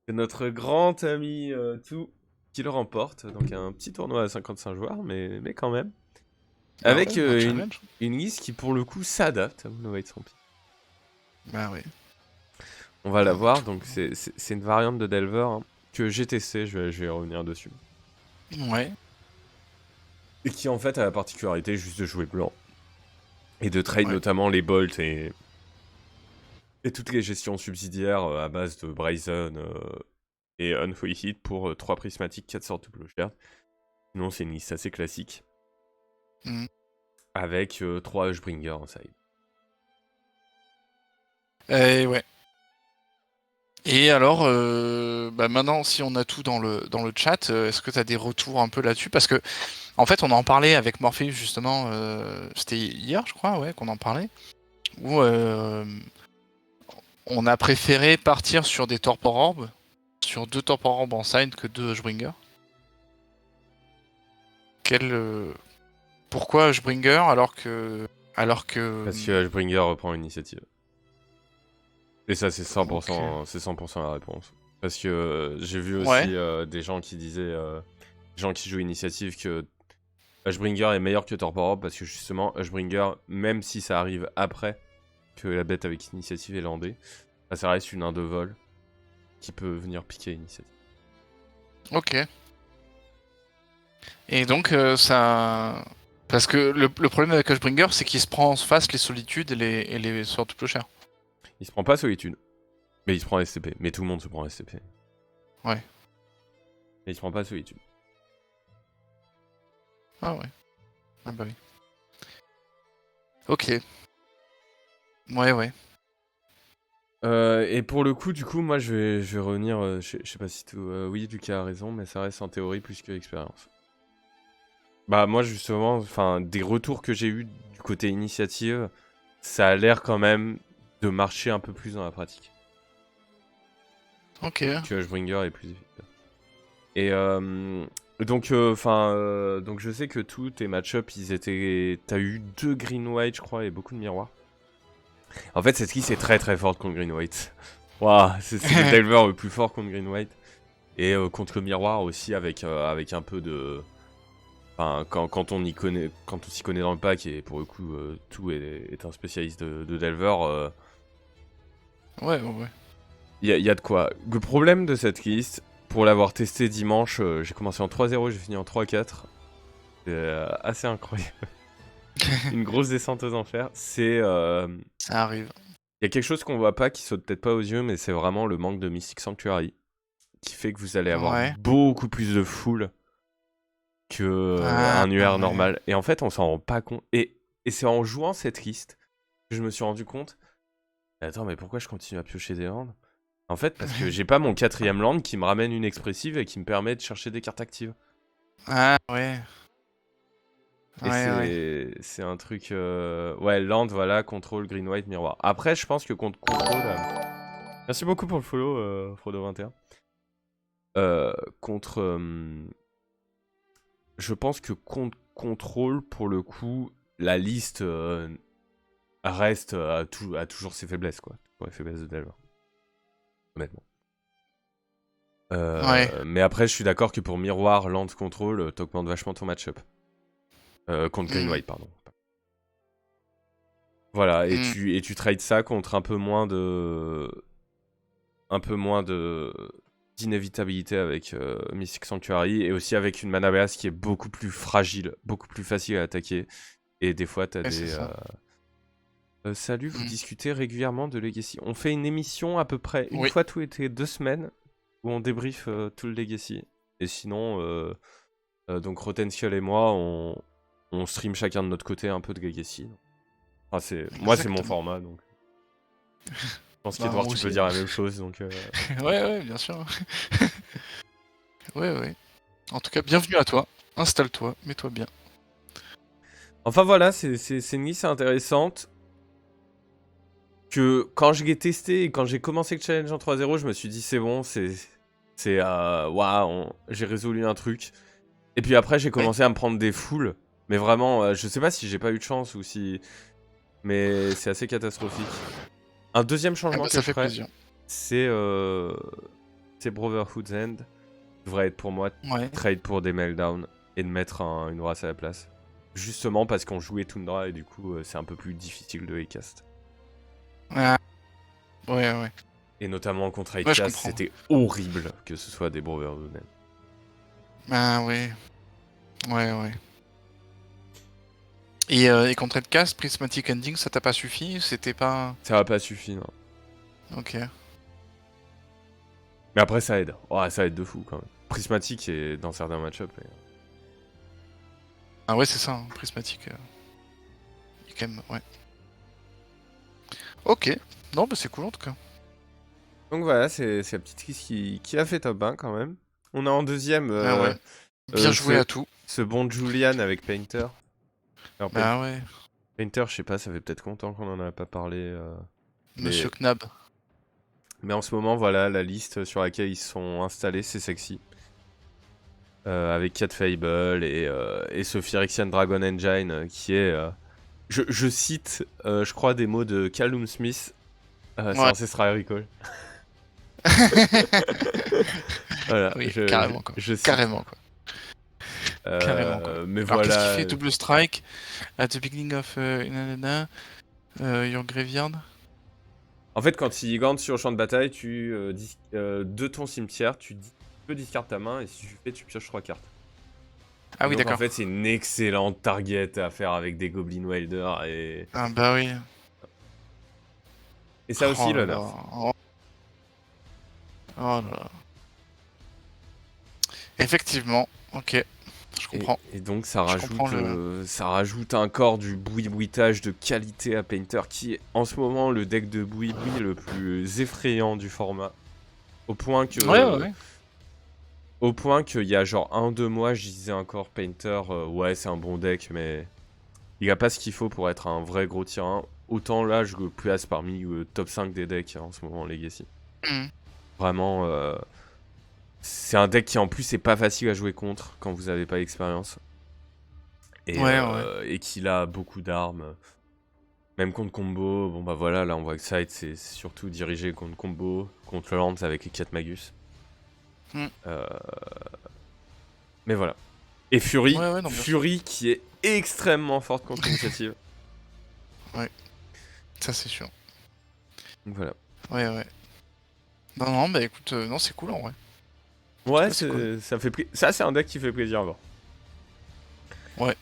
notre grand ami Tout qui le remporte. Donc un petit tournoi à 55 joueurs, mais quand même. bah ouais, Avec un challenge. une liste qui pour le coup s'adapte à Mono White Zombie. Bah ouais. On va la voir, Tout. donc c'est une variante de Delver hein, que j'ai testé, je vais revenir dessus. Ouais, Et qui en fait a la particularité juste de jouer blanc. Et de trade ouais. notamment les bolts Et toutes les gestions subsidiaires à base de Brazen et Unholy Hit pour 3 prismatiques, 4 sortes de clochard. Sinon, c'est une liste assez classique. Mhm. Avec 3 Hushbringer en side. Et ouais. Et alors, maintenant, si on a tout dans le chat, est-ce que tu as des retours un peu là-dessus? Parce que, en fait, on en parlait avec Morpheus, justement, c'était hier, je crois, ouais, qu'on en parlait, où on a préféré partir sur des Torpor Orbs, sur 2 Torpor Orbs en side que 2 Hushbringer. Pourquoi Hushbringer alors que... Parce que Hushbringer reprend l'initiative. Et ça, c'est 100%, Ok. c'est 100% la réponse. Parce que j'ai vu Ouais. aussi des gens qui disaient, des gens qui jouent initiative, que Hushbringer est meilleur que Torpor Orb parce que justement, Hushbringer, même si ça arrive après que la bête avec initiative est landée, bah, ça reste une 1 de vol qui peut venir piquer initiative. Ok. Et donc, ça... Parce que le problème avec Hushbringer, c'est qu'il se prend en face les solitudes et les sorts de clochard. Il se prend pas solitude, mais il se prend STP. Mais tout le monde se prend STP. Ouais. Mais il se prend pas solitude. Ah ouais. Ah bah oui. Ok. Ouais, ouais. Et pour le coup, du coup, moi, je vais revenir. Je sais pas si tout. Oui, Lucas a raison, mais ça reste en théorie plus que l'expérience. Bah, moi, justement, enfin, des retours que j'ai eu du côté initiative, ça a l'air quand même de marcher un peu plus dans la pratique. Ok. Que Hushbringer est plus efficace. Et donc, donc, je sais que tous tes match-up, ils étaient. T'as eu 2 green-white, je crois, et beaucoup de miroirs. En fait, cette liste est très très forte contre green-white. Waouh, c'est le delver le plus fort contre green-white. Et contre le miroir aussi, avec un peu de. Enfin, quand on s'y connaît dans le pack, et pour le coup, tout est un spécialiste de delver, Ouais, ouais. il y a de quoi. Le problème de cette liste, pour l'avoir testé dimanche, j'ai commencé en 3-0, j'ai fini en 3-4. C'est assez incroyable. Une grosse descente aux enfers. C'est. Ça arrive. Il y a quelque chose qu'on voit pas, qui saute peut-être pas aux yeux, mais c'est vraiment le manque de Mystic Sanctuary, qui fait que vous allez avoir Ouais. beaucoup plus de full que Ah, un UR ouais. normal. Et en fait, on s'en rend pas compte. Et c'est en jouant cette liste que je me suis rendu compte. Attends, mais pourquoi je continue à piocher des landes? En fait, parce que j'ai pas mon 4ème land qui me ramène une expressive et qui me permet de chercher des cartes actives. Ah, ouais. Et Ouais, ouais. c'est un truc... Ouais, land, voilà, contrôle, green, white, miroir. Après, je pense que contre contrôle... Merci beaucoup pour le follow, Frodo21. Contre... Je pense que contre contrôle, pour le coup, la liste reste à toujours ses faiblesses, quoi. Pour les faiblesses de Delver. Honnêtement. Ouais. Mais après, je suis d'accord que pour miroir, land, contrôle, t'augmentes vachement ton match-up. Contre green, Hmm. white, pardon. Voilà, et Hmm. tu trades ça contre un peu moins d'inévitabilité avec Mystic Sanctuary, et aussi avec une mana base qui est beaucoup plus fragile, beaucoup plus facile à attaquer. Et des fois, t'as Ouais, c'est des... ça. Salut, vous Hmm. discutez régulièrement de Legacy. On fait une émission à peu près une Oui. fois tous les 2 semaines où on débrief tout le Legacy. Et sinon, donc Rotenskiel et moi, on stream chacun de notre côté un peu de Legacy. Enfin, moi, c'est mon Exactement. format, donc je pense Bah, qu'Edouard, moi tu peux aussi. dire la même chose. Donc, Ouais, ouais, bien sûr. Ouais, ouais. En tout cas, bienvenue à toi. Installe-toi, mets-toi bien. Enfin voilà, c'est une liste intéressante. Que quand je l'ai testé et quand j'ai commencé le challenge en 3-0, je me suis dit c'est bon, waouh, j'ai résolu un truc. Et puis après, j'ai Oui. commencé à me prendre des foules. Mais vraiment, je sais pas si j'ai pas eu de chance ou si. Mais c'est assez catastrophique. Un deuxième Ah changement bah, que ça je fait ferais, plaisir. c'est Brotherhood's End. Devrait être pour moi Ouais. trade pour des meltdowns et de mettre une race à la place. Justement parce qu'on jouait Tundra et du coup, c'est un peu plus difficile de les cast. Ah, ouais, ouais. Et notamment contre Ouais, je Outcast, comprends. c'était horrible que ce soit des Brotherhood End. Ah, ouais. Ouais, ouais. Et contre Edcast, Prismatic Ending, ça t'a pas suffi? C'était pas... Ça va pas suffi, non. Ok. Mais après, ça aide. Ouais, ça aide de fou quand même. Prismatique est dans certains match-ups. Ah ouais, c'est ça, hein, prismatique. Il est quand même, ouais. Ok. Non, bah c'est cool en tout cas. Donc voilà, c'est la petite Kiss qui a fait top 1 quand même. On a en deuxième Ah ouais. Bien joué ce, à tout. ce bon Julian avec Painter. Alors, Bah ouais. Painter, je sais pas, ça fait peut-être longtemps qu'on en a pas parlé. Monsieur Mais, Knab. mais en ce moment, voilà, la liste sur laquelle ils sont installés, c'est sexy. Avec Cat Fable et ce Phyrexian Dragon Engine qui est. Je cite, je crois, des mots de Callum Smith. C'est Ouais. Ancestral Recall. Voilà, Oui, carrément quoi. je cite. Carrément quoi. Carrément quoi. Mais Alors qu'est-ce qu'il voilà. fait? Double strike at the beginning of nanana, your graveyard. En fait, quand il gante sur le champ de bataille, de ton cimetière, tu peux discard ta main et si tu fais, tu pioches 3 cartes. Ah Et oui, donc en d'accord. fait, c'est une excellente target à faire avec des Goblin Wilder Ah bah oui. et ça aussi Oh le là nerf. là. Oh, oh là là. Effectivement. Ok. Je comprends. Et donc ça Je comprends ça rajoute encore du boui-boitage de qualité à Painter qui est en ce moment le deck de boui-boui le plus effrayant du format. Au point que Ouais, ouais, ouais. Au point qu'il y a genre 1-2 mois, je disais encore Painter, ouais c'est un bon deck, mais il a pas ce qu'il faut pour être un vrai gros tyran. Autant là, je le place parmi le top 5 des decks en ce moment, Legacy. Mhm. Vraiment, c'est un deck qui en plus est pas facile à jouer contre quand vous avez pas l'expérience. Ouais, ouais. Et qu'il a beaucoup d'armes. Même contre combo, bon bah voilà, là on voit que Side c'est surtout dirigé contre combo, contre Lands avec les 4 Magus. Mm. Mais voilà. Et Fury, Ouais, ouais, non, bien sûr. Fury qui est extrêmement forte contre l'initiative. Ouais. Ça, c'est sûr. Donc voilà. Ouais, ouais. Non, non, bah écoute, non, c'est cool en vrai. Ouais, C'est cool. ça c'est un deck qui fait plaisir à voir. Ouais.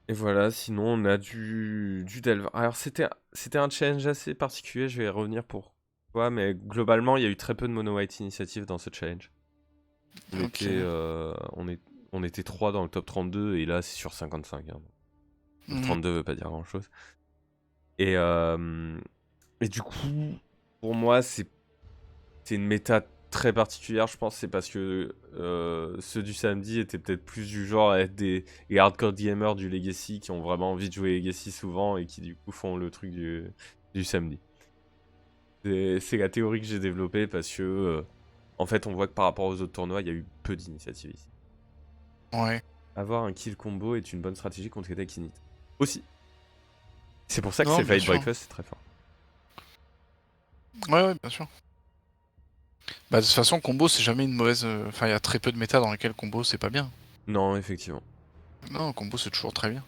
Et voilà, sinon on a du Delver. Alors c'était un challenge assez particulier, je vais y revenir pourquoi, mais globalement il y a eu très peu de mono white initiative dans ce challenge. Ok. On était 3 dans le top 32 et là c'est sur 55. Hein. Donc Mhm. 32 veut pas dire grand chose. Et du coup, pour moi c'est une méta très particulière, je pense, c'est parce que ceux du samedi étaient peut-être plus du genre à être des hardcore gamers du Legacy qui ont vraiment envie de jouer Legacy souvent et qui du coup font le truc du samedi. C'est la théorie que j'ai développée parce que en fait on voit que par rapport aux autres tournois il y a eu peu d'initiatives ici. Ouais. Avoir un kill combo est une bonne stratégie contre les decks init. Aussi. C'est pour ça que Non, c'est bien Fight sûr. Breakfast, c'est très fort. Ouais, ouais, bien sûr. Bah, de toute façon, combo, c'est jamais une mauvaise. Enfin, il y a très peu de méta dans lesquelles combo, c'est pas bien. Non, effectivement. Non, combo, c'est toujours très bien.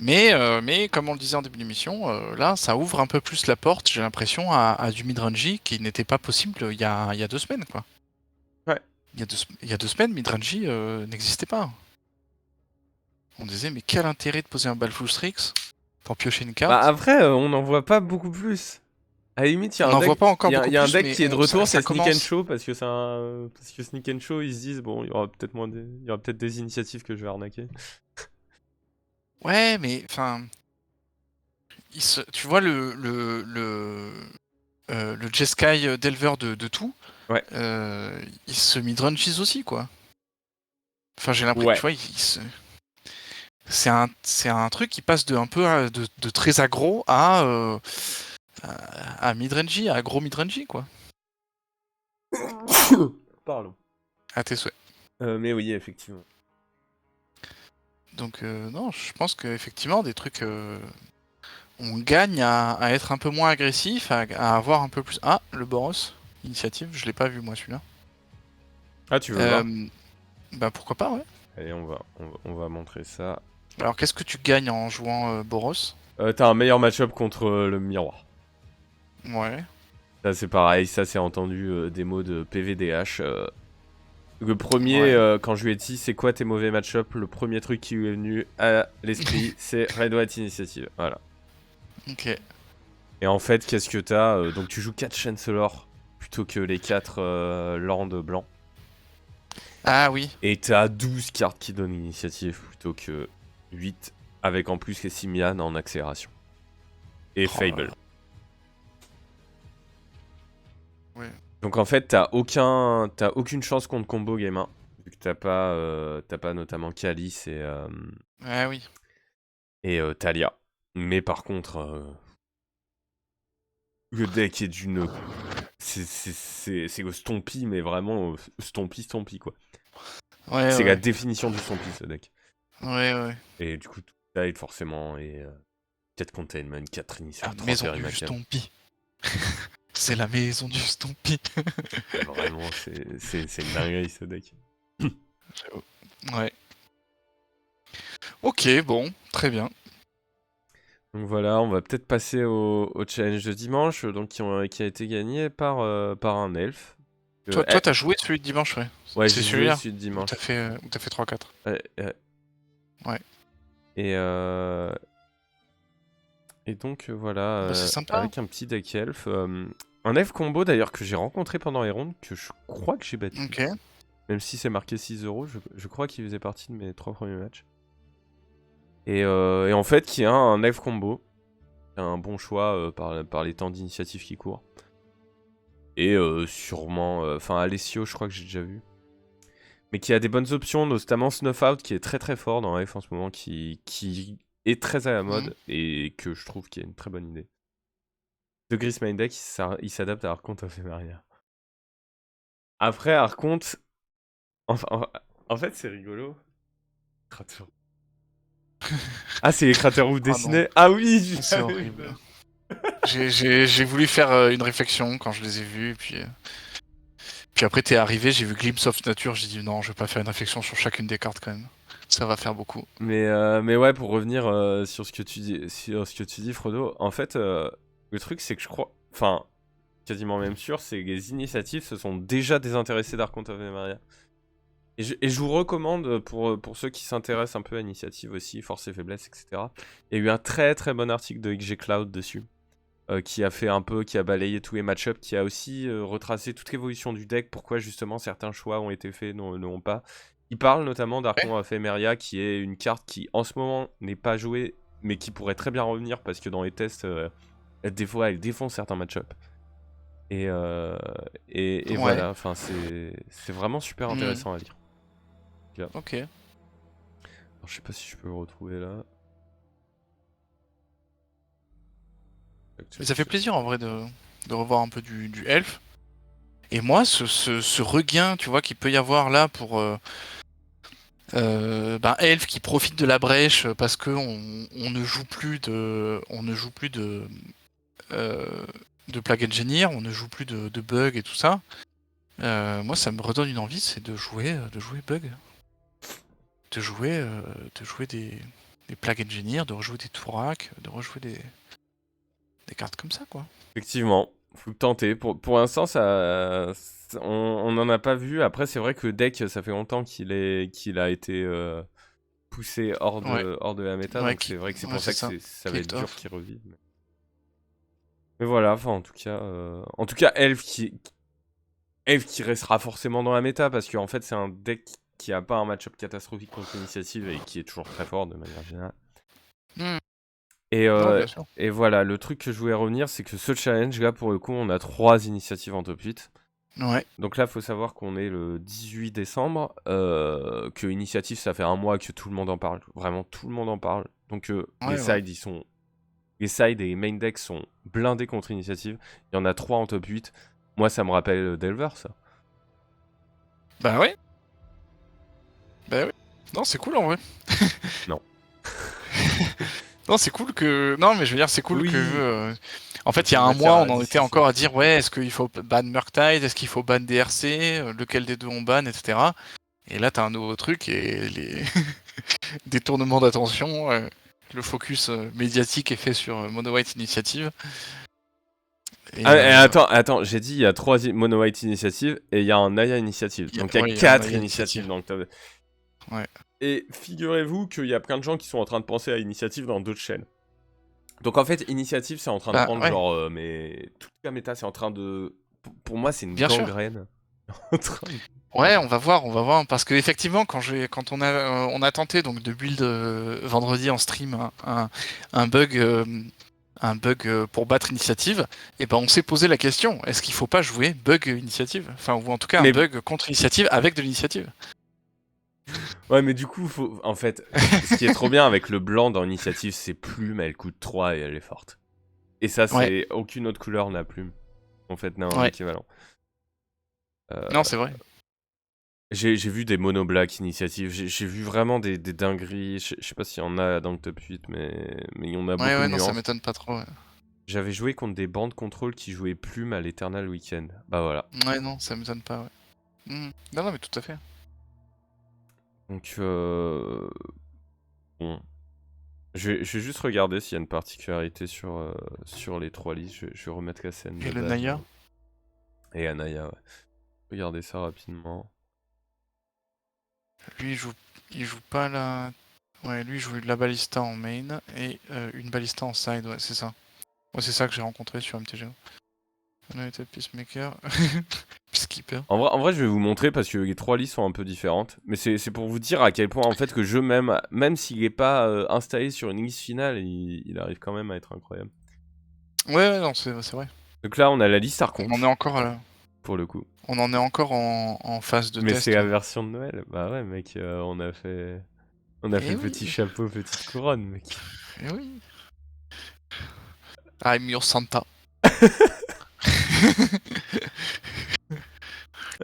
Mais comme on le disait en début d'émission, là, ça ouvre un peu plus la porte, j'ai l'impression, à du midrange qui n'était pas possible il y a 2 semaines, quoi. Ouais. Il y a 2 semaines, midrange n'existait pas. On disait, mais quel intérêt de poser un Balfour Strix pour piocher une Bah carte? après, on n'en voit pas beaucoup plus. À la limite, il y a On un n'en voit deck, pas encore il y a, beaucoup il y a un plus, deck mais qui est de retour, ça c'est Sneak and commence. Show parce que parce que Sneak and Show, ils se disent bon, il y aura peut-être il y aura peut-être des initiatives que je vais arnaquer. Ouais, mais enfin, tu vois le Jeskai Delver de tout, Ouais. il se midranges aussi, quoi. Enfin, j'ai l'impression, tu Ouais. vois, c'est un truc qui passe de un peu de très aggro à midrange, à gros midrange, quoi. Pardon. À tes souhaits. Mais oui, effectivement. Donc non, je pense qu'effectivement des trucs, on gagne à être un peu moins agressif, à avoir un peu plus. Ah, le Boros initiative, je l'ai pas vu moi celui-là. Ah, tu veux voir? Bah pourquoi pas, ouais. Allez, on va montrer ça. Alors qu'est-ce que tu gagnes en jouant Boros? T'as un meilleur match-up contre le miroir. Ouais. Ça, c'est pareil. Ça, c'est entendu des mots de PVDH. Le premier, Ouais. quand je lui ai dit c'est quoi tes mauvais match-up, le premier truc qui lui est venu à l'esprit, c'est Red White Initiative. Voilà. Ok. Et en fait, qu'est-ce que t'as donc tu joues 4 Chancellor plutôt que les 4 Lords blancs. Ah oui. Et t'as 12 cartes qui donnent l'initiative plutôt que 8, avec en plus les Simian en accélération. Et Oh là Fable. là. Ouais. Donc en fait, t'as aucune chance contre combo game 1. Vu que t'as pas notamment Calice Ah oui. et Talia. Mais par contre, le deck est d'une. C'est le Stompy, mais vraiment Stompy quoi. Ouais, C'est la ouais. définition du Stompy ce deck. Ouais, ouais. Et du coup, tout aide forcément. Et 4 containment, 4 La initiales, 3 maison du Perimacal. Stompy. C'est la maison du Stompy. Vraiment, c'est une dinguerie ce deck. Ouais. Ok, bon, très bien. Donc voilà, on va peut-être passer au challenge de dimanche, donc qui a été gagné par un elfe. Toi, t'as joué celui de dimanche, ouais. Ouais, C'est j'ai joué celui-là celui de où t'as dimanche. fait 3-4. Ouais. Et, et donc voilà, Bah, c'est sympa. avec un petit deck elf. Un elf combo d'ailleurs que j'ai rencontré pendant les rondes, que je crois que j'ai battu. Ok. Même si c'est marqué 6€, je crois qu'il faisait partie de mes 3 premiers matchs. Et en fait, qui a un elf combo. Un bon choix par les temps d'initiative qui courent. Et sûrement, enfin Alessio, je crois que j'ai déjà vu. Mais qui a des bonnes options, notamment Snuff Out, qui est très très fort dans F en ce moment, qui est très à la mode et que je trouve qui est une très bonne idée. De Gris Main Deck, il s'adapte à Archonte of Emeria. Après, Archonte, en fait, c'est rigolo. Crater. Ah, c'est les Crater Roof Oh non, dessinés. Ah oui, c'est j'avais horrible. vu. J'ai voulu faire une réflexion quand je les ai vus, puis après t'es arrivé, j'ai vu Glimpse of Nature, j'ai dit non, je vais pas faire une réflexion sur chacune des cartes quand même. Ça va faire beaucoup. Mais ouais, pour revenir sur ce que tu dis, Frodo, en fait, le truc, c'est que je crois, enfin, quasiment même sûr, c'est que les initiatives se sont déjà désintéressés d'Archonte of Emeria. Et je vous recommande, pour ceux qui s'intéressent un peu à l'initiative aussi, force et faiblesse, etc. Il y a eu un très très bon article de XG Cloud dessus, qui a balayé tous les match-ups, qui a aussi retracé toute l'évolution du deck, pourquoi justement certains choix ont été faits, ne l'ont pas. Il parle notamment d'Archon of Emeria, qui est une carte qui en ce moment n'est pas jouée, mais qui pourrait très bien revenir, parce que dans les tests, des fois elle défonce certains match-ups. Et Ouais. voilà, enfin c'est vraiment super intéressant à lire. Là. Ok. Alors, je sais pas si je peux le retrouver là. Mais ça fait plaisir en vrai de revoir un peu du elfe. Et moi, ce regain, tu vois, qu'il peut y avoir là pour elfe qui profite de la brèche parce que on ne joue plus de plug engineer, on ne joue plus de bugs et tout ça. Moi, ça me redonne une envie, c'est de jouer bug, de jouer des plug engineer, de rejouer des Tourak, de rejouer des cartes comme ça, quoi. Effectivement, faut le tenter. Pour l'instant, on n'en a pas vu. Après, c'est vrai que le deck, ça fait longtemps qu'il a été poussé Ouais. hors de la méta, Ouais, donc c'est vrai que c'est ouais, pour ça c'est que ça. ça va être Kicked dur off. qu'il revive. Mais voilà, enfin, en tout cas, Elf qui restera forcément dans la méta, parce qu'en fait, c'est un deck qui a pas un match-up catastrophique contre l'initiative et qui est toujours très fort de manière générale. Hmm. Et, Non, bien sûr. et voilà, le truc que je voulais revenir, c'est que ce challenge, là, pour le coup, on a 3 initiatives en top 8. Ouais. Donc là, faut savoir qu'on est le 18 décembre, que Initiative, ça fait un mois que tout le monde en parle. Vraiment, tout le monde en parle. Donc les Ouais. sides, les sides et les main decks sont blindés contre Initiative. Il y en a 3 en top 8. Moi, ça me rappelle Delver, ça. Bah ouais. Bah oui. Non, c'est cool en vrai. Non. Non, c'est cool que. Non, mais je veux dire, c'est cool que. Oui. En fait, il y a un mois, on en était encore à dire ouais, est-ce qu'il faut ban Murktide, est-ce qu'il faut ban DRC, lequel des deux on ban, etc. Et là, t'as un nouveau truc et les détournements d'attention, le focus médiatique est fait sur Mono White Initiative. Et, Attends, j'ai dit il y a 3 Mono White Initiative et il y a un Naya Initiative. Donc il y a 4 initiatives dans le top. Ouais. Et figurez-vous qu'il y a plein de gens qui sont en train de penser à Initiative dans d'autres chaînes. Donc en fait, Initiative, c'est en train de Bah prendre ouais, genre, mais toute la méta, c'est en train de. Pour moi, c'est une bien sûr. gangrène. En train de- Ouais, on va voir, parce que effectivement, quand on a tenté donc de build vendredi en stream un bug, pour battre initiative, et ben on s'est posé la question, est-ce qu'il faut pas jouer bug initiative, enfin ou en tout cas un Mais bug contre initiative avec de l'initiative. ouais, mais du coup, en fait, ce qui est trop bien avec le blanc dans Initiative, c'est plume, elle coûte 3 et elle est forte. Et ça, Ouais, c'est aucune autre couleur n'a plume. En fait, n'a un ouais, équivalent. non Euh, c'est vrai. j'ai vu des mono black Initiative, j'ai vu vraiment des dingueries. Je sais pas s'il y en a dans le top 8, mais il y en a Ouais, beaucoup de ouais, non, ça nuances. m'étonne pas trop. Ouais, J'avais joué contre des bandes contrôle qui jouaient plume à l'Eternal Weekend. Bah voilà. ouais, non, ça m'étonne pas. Ouais. Non, non, mais tout à fait. Donc, bon. Je vais juste regarder s'il y a une particularité sur les trois listes. Je vais remettre la scène Et de le base. Naya, Et Anaya, ouais. Regardez ça rapidement. lui, il joue pas la. Ouais, lui, il joue la balista en main et une balista en side, ouais, c'est ça. Ouais, c'est ça que j'ai rencontré sur MTGO. United Peacemaker, Peacekeeper. En vrai, je vais vous montrer parce que les trois listes sont un peu différentes. Mais c'est pour vous dire à quel point, en fait, que le jeu, même s'il n'est pas installé sur une liste finale, il arrive quand même à être incroyable. Ouais, ouais, non, c'est vrai. Donc là, on a la liste On en Arconte, est encore pour le coup. on en est encore en phase de Mais c'est test. la version de Noël. Bah ouais, mec, on a fait Eh petit oui, chapeau, petite couronne, mec. eh oui. I'm your Santa.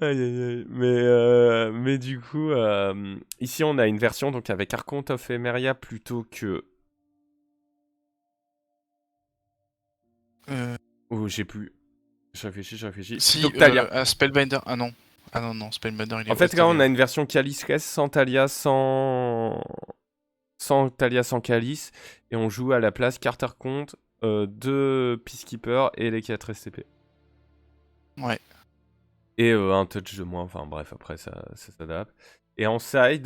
Aïe aïe aïe. Mais du coup, ici on a une version donc avec Archonte of Emeria plutôt que. Euh, Oh, j'ai plus. Je réfléchis. Plutôt si, que Talia. Spellbinder. Ah non. Ah non, non, Spellbinder, il est En fait, OST là on a bien. une version Calice sans Talia, sans Talia, sans Calice. Et on joue à la place carte Archonte, 2 Peacekeeper et les 4 STP. Ouais. Et un touch de moins. Enfin bref, après ça s'adapte. Et en side,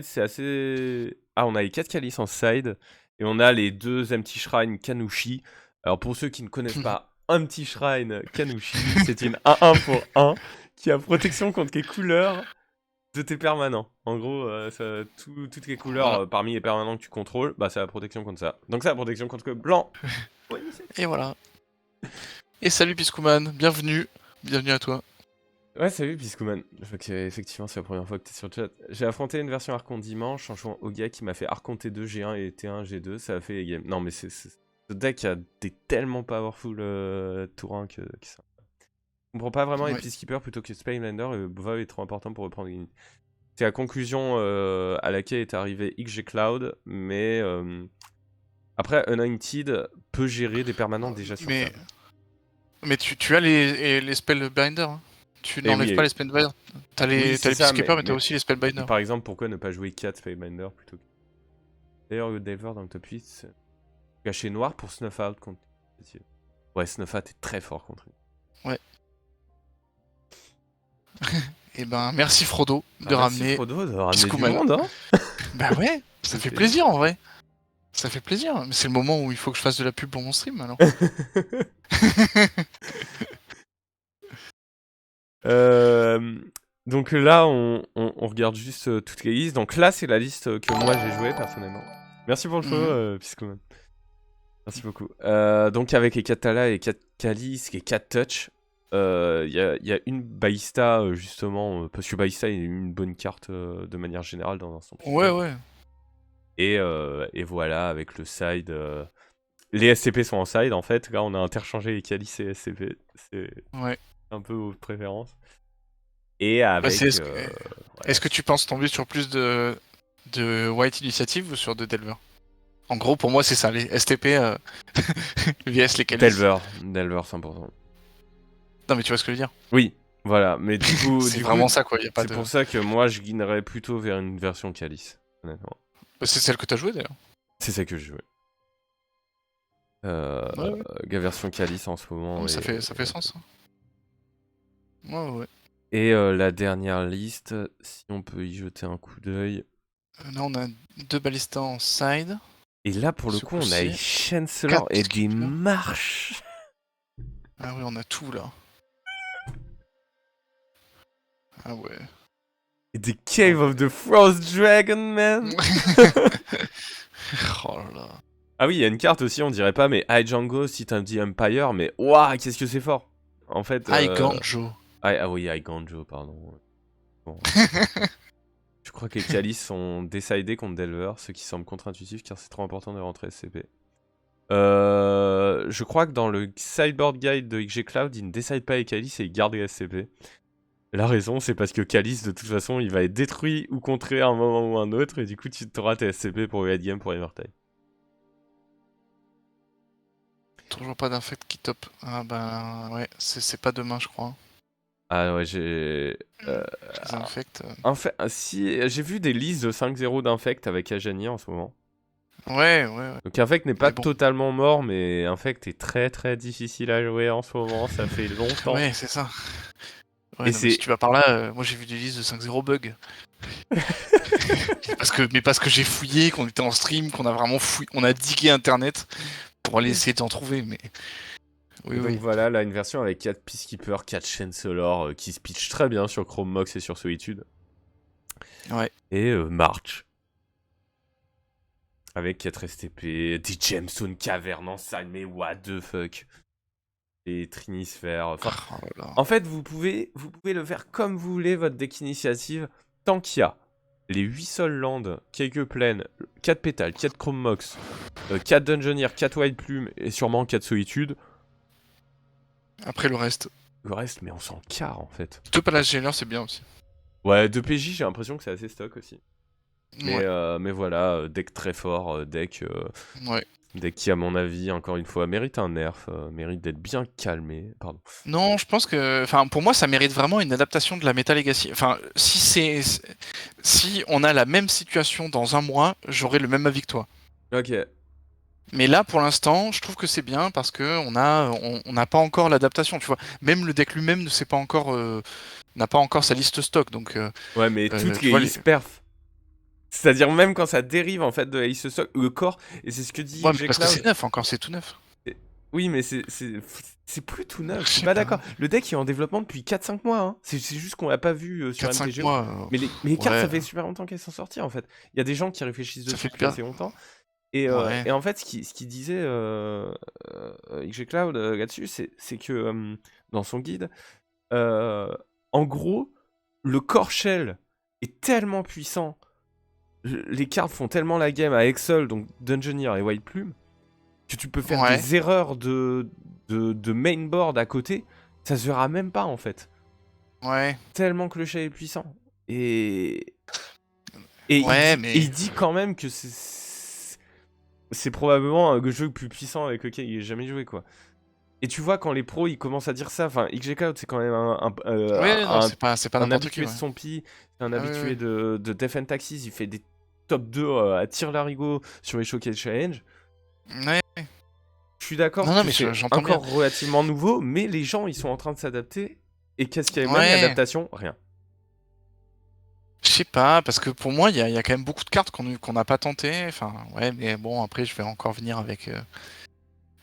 c'est assez. Ah, on a les 4 calices en side. Et on a les 2 Empty Shrine Kanushi. Alors, pour ceux qui ne connaissent pas Empty Shrine Kanushi, c'est une 1-1 pour 1 qui a protection contre les couleurs de tes permanents. En gros, toutes les couleurs Voilà. parmi les permanents que tu contrôles, bah, ça a la protection contre ça. Donc, ça a la protection contre le blanc. Ouais, Et voilà. Et salut Piscouman, bienvenue. Bienvenue à toi. ouais, salut Piscouman. Je vois qu'effectivement, c'est la première fois que tu es sur le chat. J'ai affronté une version Archon dimanche en jouant au gars qui m'a fait Archon T2, G1 et T1, G2. Ça a fait les games. Non, mais ce deck a des tellement powerful tour 1 que ça. Je comprends pas vraiment les Ouais. Peacekeeper plutôt que Spellbender. Le Bova est trop important pour reprendre une. C'est la conclusion à laquelle est arrivé XG Cloud, mais après, Unlimited peut gérer des permanents déjà sur Mais, table. mais tu as les Spellbinder. Hein. Tu Et oui, n'enlèves pas les Spellbinder. T'as oui, les c'est ça, mais, Peacekeeper, mais t'as mais aussi les Spellbinder. par exemple, pourquoi ne pas jouer 4 Spellbinder plutôt que. D'ailleurs, le Delver dans le top 8, caché noir pour Snuff Out contre. Ouais, Snuff Out est très fort contre lui. Ouais. Et ben, merci Frodo de Merci ramener Frodo de ramener du Piscouman. monde, hein. Bah ouais, ça fait plaisir en vrai. Ça fait plaisir. Mais c'est le moment où il faut que je fasse de la pub pour mon stream alors. Euh, donc là, on regarde juste toutes les listes. Donc là, c'est la liste que moi j'ai joué personnellement. Merci pour le Mhm. follow, Piscoman. Merci beaucoup. Donc avec les 4 Tala et les 4 Calice, les 4 Touch, y a une Ballista justement, parce que Ballista est une bonne carte de manière générale dans un son Ouais, piqueur. ouais. Et voilà, avec le side. Les SCP sont en side en fait. Là, on a interchangé les Calice et SCP. C'est Ouais. un peu vos préférences. Et Bah, avec. est-ce Voilà, que tu penses tomber sur plus de White Initiative ou sur de Delver? En gros, pour moi, c'est ça, les STP vs les Calices. Delver 100%. Non, mais tu vois ce que je veux dire? Oui, voilà. Mais du coup, C'est vraiment ça, quoi. Y a pas c'est de. pour ça que moi, je guinerais plutôt vers une version Calice, honnêtement. Bah, c'est celle que t'as jouée d'ailleurs. C'est ça que je jouais. Ouais, ouais. La version Calice en ce Non, moment. mais ça fait sens. Hein. Ouais, ouais. Et la dernière liste, si on peut y jeter un coup d'œil. Là, on a deux balistas en side. Et là, pour le Ce coup, on a coup-ci, Chancellor 4 et des Peacekeepers. marches. Ah oui, on a tout là. Ah ouais. Et des Cave of the Frost Dragon, man. Oh là là. Ah oui, il y a une carte aussi, on dirait pas, mais High Django, si t'as dit Empire, mais waouh, qu'est-ce que c'est fort. En fait, Hi Ganjo. ah oui, High Ganjo, pardon. Bon. Je crois que les Calices sont décidés contre Delver, ce qui semble contre-intuitif car c'est trop important de rentrer SCP. Je crois que dans le sideboard guide de XG Cloud, il ne décide pas les Calices et il garde les SCP. La raison, c'est parce que Calice, de toute façon, il va être détruit ou contré à un moment ou un autre, et du coup, tu auras tes SCP pour le late game pour Evertide. Toujours pas d'infect qui top. Ah bah ouais, c'est pas demain je crois. Ah ouais, j'ai... Les infects. Si, j'ai vu des listes de 5-0 d'Infect avec Ajani en ce moment. Ouais. Donc Infect n'est pas Mais bon. totalement mort, mais Infect est très très difficile à jouer en ce moment, ça fait longtemps. Ouais, c'est ça. Ouais, Et non, mais si tu vas par là, moi j'ai vu des listes de 5-0 bug. parce que j'ai fouillé, qu'on était en stream, qu'on a vraiment fouillé, on a digué internet pour aller essayer d'en trouver, mais. Oui, Et donc oui. voilà, là, une version avec 4 Peacekeepers, 4 Chancellor qui se pitch très bien sur Chrome Mox et sur Solitude. Ouais. Et March. Avec 4 STP, des Gemstone Cavern en side, mais what the fuck. Et Trinisphère. Enfin, Oh là là. en fait, vous pouvez le faire comme vous voulez, votre deck initiative, tant qu'il y a les 8 Soul Land, quelques plaines, 4 pétales, 4 Chrome Mox, 4 Dungeoneer, 4 Wild Plume et sûrement 4 Solitude. Après le reste. Le reste, mais on s'en carre en fait. 2 Palace Jailer, c'est bien aussi. Ouais, 2 PJ, j'ai l'impression que c'est assez stock aussi. Ouais. Mais voilà, deck très fort, Ouais. deck qui, à mon avis, encore une fois, mérite un nerf, mérite d'être bien calmé. Pardon. Non, je pense que, enfin, pour moi, ça mérite vraiment une adaptation de la Meta Legacy. Enfin, si on a la même situation dans un mois, j'aurai le même avis que toi. Ok. Mais là, pour l'instant, je trouve que c'est bien parce que on n'a pas encore l'adaptation. Tu vois, même le deck lui-même ne sait pas encore, n'a pas encore sa liste stock. Donc, Ouais, mais toutes tu les vois, ace perf. C'est-à-dire même quand ça dérive en fait de la ace stock, le corps, et c'est ce que dit ouais, mais XG parce que c'est Cloud. neuf encore, c'est tout neuf. Oui, mais c'est plus tout neuf, Je je suis sais pas pas. d'accord. Le deck est en développement depuis 4-5 mois, hein. C'est juste qu'on l'a pas vu sur 4-5 MTGO. mois. Mais les cartes, ça Ouais, fait super longtemps qu'elles sont sorties en fait. Il y a des gens qui réfléchissent ça dessus fait depuis bien. assez longtemps. Ouais. Et en fait, ce qu'il disait XG Cloud là-dessus, c'est que dans son guide, euh, en gros, le core shell est tellement puissant, les cartes font tellement la game à Excel, donc Dungeoneer et White Plume, que tu peux faire Ouais. des erreurs de mainboard à côté, ça se verra même pas en fait. Ouais. Tellement que le shell est puissant. Et, et, Ouais, il mais. dit quand même que c'est probablement le jeu le plus puissant avec lequel il ait jamais joué, quoi. Et tu vois, quand les pros ils commencent à dire ça, enfin, XG Cloud c'est quand même Ouais, non, c'est pas un n'importe qui, habitué de ouais. son pi, c'est un Ah, ouais, habitué ouais. de Def and Taxis, il fait des top 2 à tir larigot sur les Showcase Challenge. Ouais. Je suis d'accord Non, non, que mais c'est j'entends bien. encore relativement nouveau, mais les gens ils sont en train de s'adapter. Et qu'est-ce qu'il y a même Ouais. l'adaptation? Rien. Je sais pas, parce que pour moi, il y a quand même beaucoup de cartes qu'on n'a pas tenté. Enfin, ouais, mais bon, après, je vais encore venir avec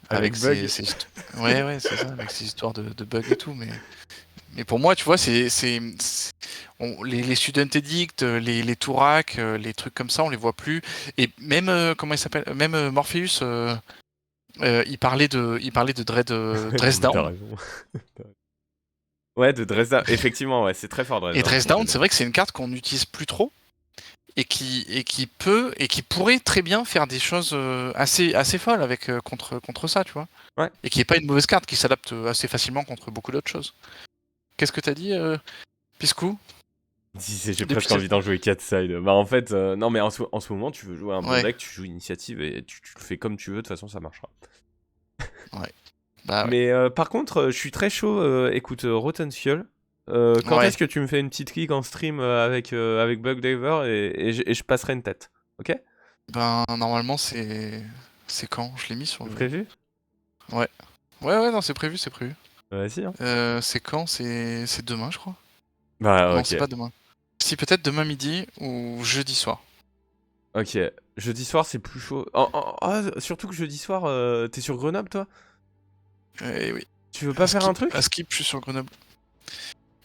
Avec Bug. Ouais, c'est ça, avec ces histoires de bugs et tout. Mais pour moi, tu vois, les Student Edict, les Tourak, les trucs comme ça, on les voit plus. Et même, comment il s'appelle? Même Morpheus, il parlait de Non mais t'as Dressdown. raison. Ouais, de Dresda. Effectivement, ouais, c'est très fort Et Dresda. Dressdown, c'est vrai que c'est une carte qu'on n'utilise plus trop. Et qui pourrait très bien faire des choses assez folles avec contre ça, tu vois. Ouais. Et qui est pas une mauvaise carte, qui s'adapte assez facilement contre beaucoup d'autres choses. Qu'est-ce que t'as dit, Piscou? J'ai Depuis presque que envie d'en jouer 4 side. Bah en fait, non mais en ce moment, tu veux jouer un bon ouais, deck, tu joues initiative et tu le fais comme tu veux, de toute façon ça marchera. ouais, bah ouais. Mais par contre, je suis très chaud, écoute, Rotten Fuel. Quand Ouais, est-ce que tu me fais une petite clique en stream avec Bugdiver et je passerai une tête, ok? ben normalement c'est quand? Je l'ai mis sur C'est le. prévu? Ouais, ouais, non, c'est prévu, c'est prévu. Vas-y, hein. C'est quand? C'est demain, je crois. Bah Non, ok. c'est pas demain. Si, peut-être demain midi ou jeudi soir. Ok, Jeudi soir, c'est plus chaud. Surtout que jeudi soir, t'es sur Grenoble, toi? Eh oui. Tu veux pas faire un truc? À Skip, je suis sur Grenoble.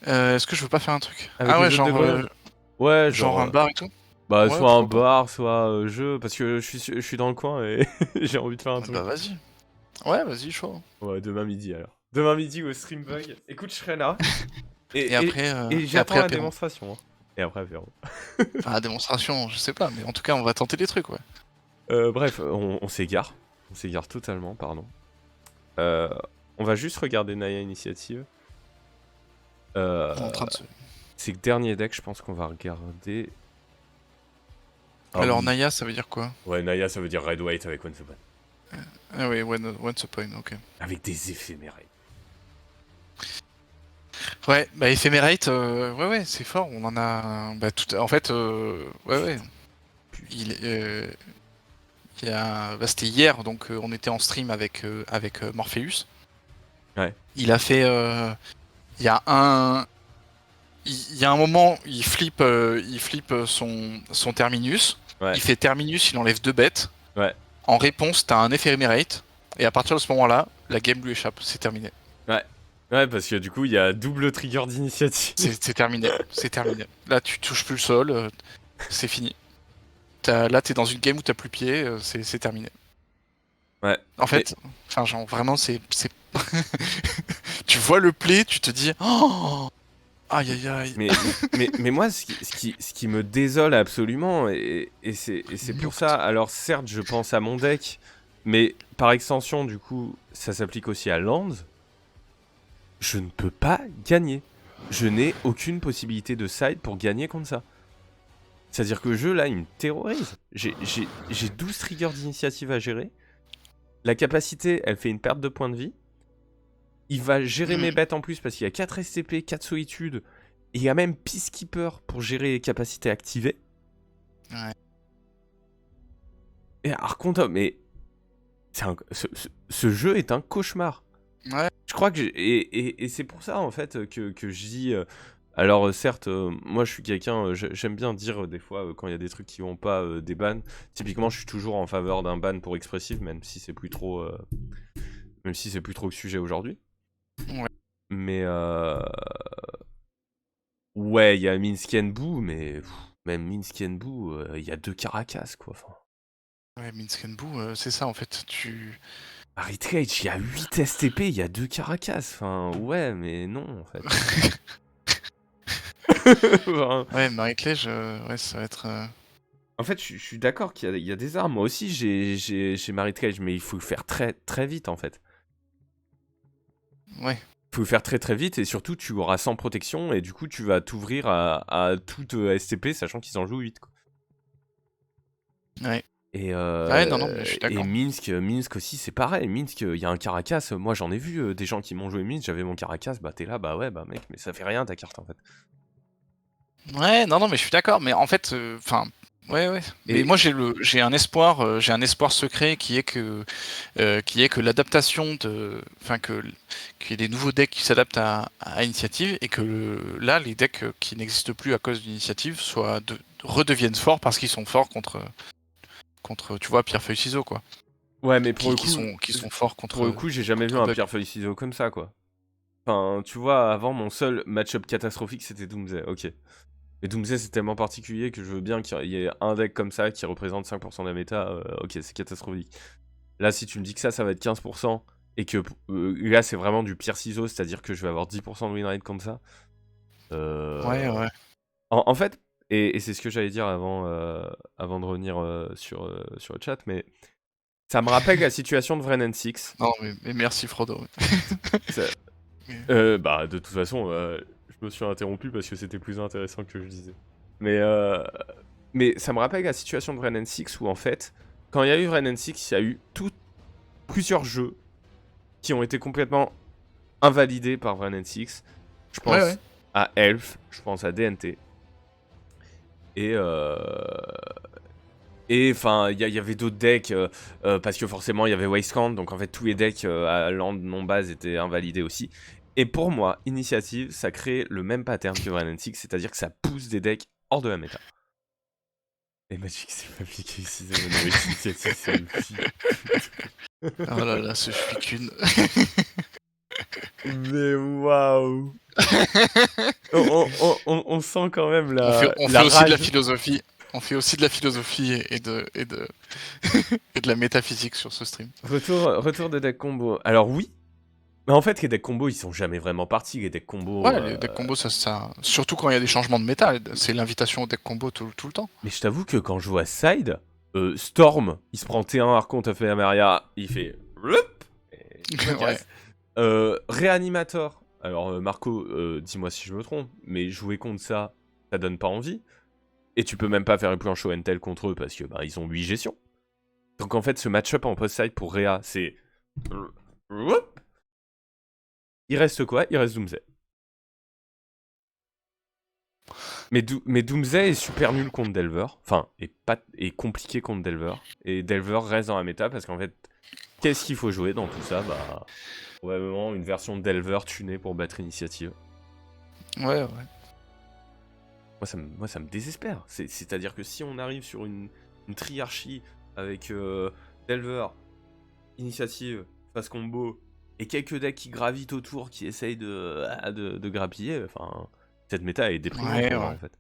Est-ce que je veux pas faire un truc? avec Ah les ouais, autres de genre, Grenoble? Ouais, genre un bar et tout? bah, Ouais, soit un pourquoi pas. bar, soit jeu, parce que je suis dans le coin et j'ai envie de faire un Bah truc. vas-y. Ouais, vas-y, chaud. Ouais, demain midi alors. Demain midi au Streambug. Écoute, je serai là. Et Et, et, après, et et après j'attends la apéro. démonstration, hein. Et après apéro. Enfin, la démonstration, je sais pas, mais en tout cas, on va tenter des trucs, ouais. Bref, on s'égare. On s'égare totalement, pardon. Euh, on va juste regarder Naya Initiative. On est en train de se... C'est le dernier deck, je pense qu'on va regarder. Ah Alors, oui. Naya, ça veut dire quoi? Ouais, Naya, ça veut dire Red White avec Once Upon. Ah oui, Once Upon, ok. Avec des éphémères. Ouais, bah Ephemerate, ouais, c'est fort, on en a... Bah, en fait, ouais. Bah, c'était hier, donc on était en stream avec Morpheus. Ouais. Il a fait... Il y a un... Il y a un moment, il flippe son Terminus. Ouais. Il fait Terminus, il enlève 2 bêtes. Ouais. En réponse, t'as un Ephemerate. Et à partir de ce moment-là, la game lui échappe. C'est terminé. Ouais. Ouais, parce que du coup, il y a double trigger d'initiative. C'est terminé. C'est terminé. Là, tu touches plus le sol. C'est fini. Là, t'es dans une game où t'as plus pied. C'est terminé. Ouais. En fait, enfin, genre, vraiment, c'est... Tu vois le play, tu te dis... Oh, aïe, aïe, aïe. Mais moi, ce qui me désole absolument, et c'est pour ça, alors certes, je pense à mon deck, mais par extension, du coup, ça s'applique aussi à Lands, je ne peux pas gagner. Je n'ai aucune possibilité de side pour gagner contre ça. C'est-à-dire que le jeu, là, il me terrorise. J'ai 12 triggers d'initiative à gérer. La capacité, elle fait une perte de points de vie. Il va gérer mes bêtes en plus parce qu'il y a 4 SCP, 4 solitudes. Et il y a même Peacekeeper pour gérer les capacités activées. Ouais. Et alors, contre, mais ce jeu est un cauchemar. Ouais. Je crois que et c'est pour ça en fait que je dis. Alors certes, moi je suis quelqu'un, j'aime bien dire des fois quand il y a des trucs qui vont pas, des bans. Typiquement, je suis toujours en faveur d'un ban pour expressif, même si c'est plus trop le sujet aujourd'hui. Ouais. Mais ouais, il y a Minsky and Boo, mais même Minsky and Boo, il y a 2 Caracas quoi. Enfin, Ouais, Minsc and Boo, c'est ça en fait. Marit Cage, il y a 8 STP, il y a 2 Caracas. Enfin, ouais, mais non en fait. Enfin, Ouais, Marie-Clège, ouais, ça va être... en fait, je suis d'accord qu'il y a des armes. Moi aussi, j'ai Marit Cage, mais il faut le faire très très vite en fait. Ouais. Il faut le faire très très vite et surtout tu auras sans protection et du coup tu vas t'ouvrir à toute STP sachant qu'ils en jouent 8 quoi. Ouais. Et, Ouais, non, mais je suis et d'accord. Minsk aussi c'est pareil. Minsk, il y a un Caracas. Moi j'en ai vu des gens qui m'ont joué Minsk, j'avais mon Caracas, bah t'es là, bah ouais, bah mec, mais ça fait rien ta carte en fait. Ouais, non, mais je suis d'accord. Mais en fait, enfin, ouais. Mais Et moi, j'ai un espoir secret qui est que l'adaptation enfin qu'il y ait des nouveaux decks qui s'adaptent à Initiative et que là, les decks qui n'existent plus à cause d'Initiative redeviennent forts parce qu'ils sont forts contre, tu vois, pierre-feuille-ciseaux quoi. ouais, mais pour le Qui coup, sont forts pour le coup, j'ai jamais vu contre un bug. pierre-feuille-ciseaux comme ça quoi. Enfin, tu vois, avant mon seul match-up catastrophique c'était Doomsday, ok. Mais Doomsday c'est tellement particulier que je veux bien qu'il y ait un deck comme ça qui représente 5% de la méta, ok, c'est catastrophique. Là, si tu me dis que ça va être 15%, et que là c'est vraiment du pierre-ciseaux, c'est-à-dire que je vais avoir 10% de win rate comme ça. Ouais. En fait, et c'est ce que j'allais dire avant de revenir sur le chat, mais ça me rappelle la situation de Vren Six. Non, mais merci Frodo. Bah, de toute façon, je me suis interrompu parce que c'était plus intéressant que je disais. Mais ça me rappelle la situation de Vren Six où en fait, quand il y a eu Vren Six, il y a eu plusieurs jeux qui ont été complètement invalidés par Vren Six. Je pense Ouais. à Elf, je pense à DNT. Et enfin, il y avait d'autres decks, parce que forcément il y avait Wasteland, donc en fait tous les decks à land non base étaient invalidés aussi. Et pour moi, Initiative, ça crée le même pattern que Vren Six, c'est-à-dire que ça pousse des decks hors de la méta. Et Magic, c'est pas piqué 6 initiative, c'est Luffy. Oh là là, ce je suis qu'une. Mais waouh! On sent quand même On fait la aussi de la rage. philosophie. On fait aussi de la philosophie et de la métaphysique sur ce stream. Retour des decks combo. Alors oui, mais en fait, les decks combo, ils sont jamais vraiment partis, les decks combo. Ouais, les decks combo, surtout quand il y a des changements de méta, c'est l'invitation au deck combo tout le temps. Mais je t'avoue que quand je vois Side, Storm, il se prend T1 Archon of Emeria, il fait... Roup et il me Ouais. casse. Réanimator. Alors Marco, dis-moi si je me trompe, mais jouer contre ça, ça donne pas envie. Et tu peux même pas faire une planche au Intel contre eux parce que ils ont 8 gestions. Donc en fait, ce match-up en post-side pour Réa, c'est... Roup. Il reste quoi? Il reste Doomsday. Mais Doomsday est super nul contre Delver. Enfin, est compliqué contre Delver. Et Delver reste dans la méta parce qu'en fait, qu'est-ce qu'il faut jouer dans tout ça? Probablement une version de Delver tunée pour battre Initiative. Ouais. Moi, ça me désespère. C'est-à-dire que si on arrive sur une triarchie avec Delver, Initiative, face combo, et quelques decks qui gravitent autour, qui essayent de grappiller, enfin, cette méta est déprimante pour moi, en fait.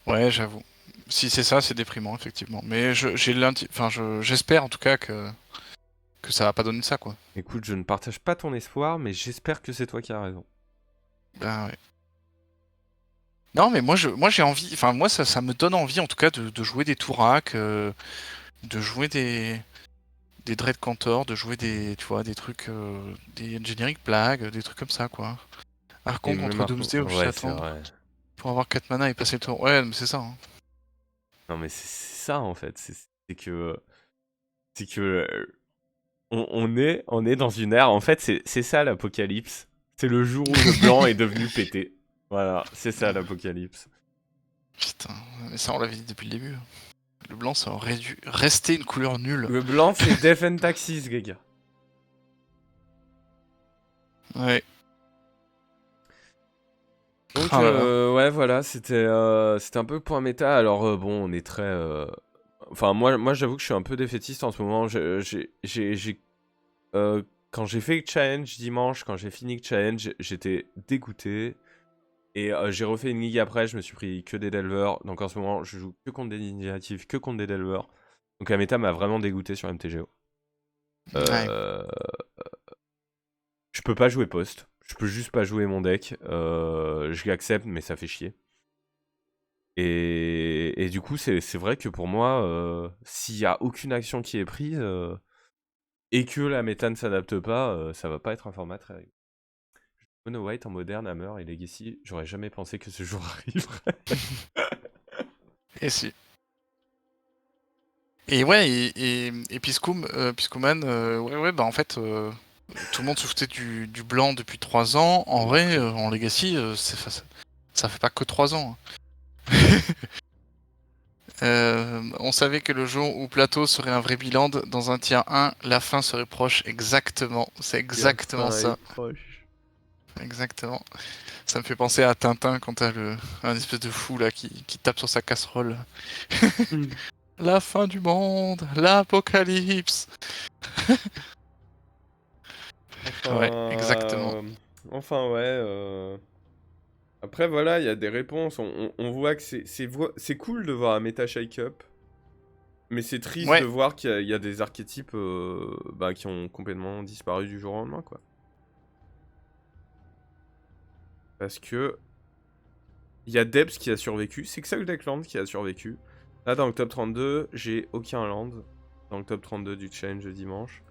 Ouais, j'avoue. Si c'est ça, c'est déprimant, effectivement. Mais j'espère en tout cas que ça va pas donner ça, quoi. Écoute, je ne partage pas ton espoir, mais j'espère que c'est toi qui as raison. Ben ouais. Non, mais moi j'ai envie, enfin moi ça me donne envie en tout cas de jouer des Tourak, de jouer des Dread Cantor, de jouer des trucs, des Generic Plague, des trucs comme ça, quoi. Et Archon même contre Doomsday, obligé ouais, c'est d'attendre vrai. pour avoir 4 mana et passer le tour. Ouais, mais c'est ça. Hein. Non, mais c'est ça, en fait. C'est que... C'est que... on est dans une ère... En fait, c'est ça, l'apocalypse. C'est le jour où le blanc est devenu pété. Voilà, c'est ça, l'apocalypse. Putain, mais ça on l'avait dit depuis le début. Le blanc ça aurait dû rester une couleur nulle. Le blanc, c'est Death and Taxes, les gars. Ouais. Donc, Oh là là. ouais, voilà, c'était un peu le point méta. Alors, bon, on est très... Enfin, moi j'avoue que je suis un peu défaitiste en ce moment. Quand j'ai fait le challenge dimanche, quand j'ai fini le challenge, j'étais dégoûté. Et j'ai refait une ligue après, je me suis pris que des delvers. Donc en ce moment, je joue que contre des initiatives, que contre des delvers. Donc la méta m'a vraiment dégoûté sur MTGO. Ouais. Je peux pas jouer post. Je peux juste pas jouer mon deck. Je l'accepte, mais ça fait chier. Et du coup, c'est vrai que pour moi, s'il y a aucune action qui est prise et que la méta ne s'adapte pas, ça va pas être un format très rigolo. Mono White en moderne, Hammer et Legacy, j'aurais jamais pensé que ce jour arriverait. Et si. Et ouais, et Piscoman, ouais, bah en fait, tout le monde se foutait du blanc depuis 3 ans. En vrai, en Legacy, ça fait pas que 3 ans. On savait que le jour où Plateau serait un vrai bilan dans un tier 1, la fin serait proche. Exactement, c'est exactement ça. Exactement. Ça me fait penser à Tintin quand t'as un espèce de fou là qui tape sur sa casserole. La fin du monde, l'apocalypse. Ouais, exactement. Enfin, ouais. Après, voilà, il y a des réponses. On voit que c'est cool de voir un méta shake-up. Mais c'est triste Ouais, de voir qu'il y a des archétypes qui ont complètement disparu du jour au lendemain, quoi. Parce que il y a Debs qui a survécu. C'est que ça le Deckland qui a survécu. Là, dans le top 32, j'ai aucun land. Dans le top 32 du challenge de dimanche.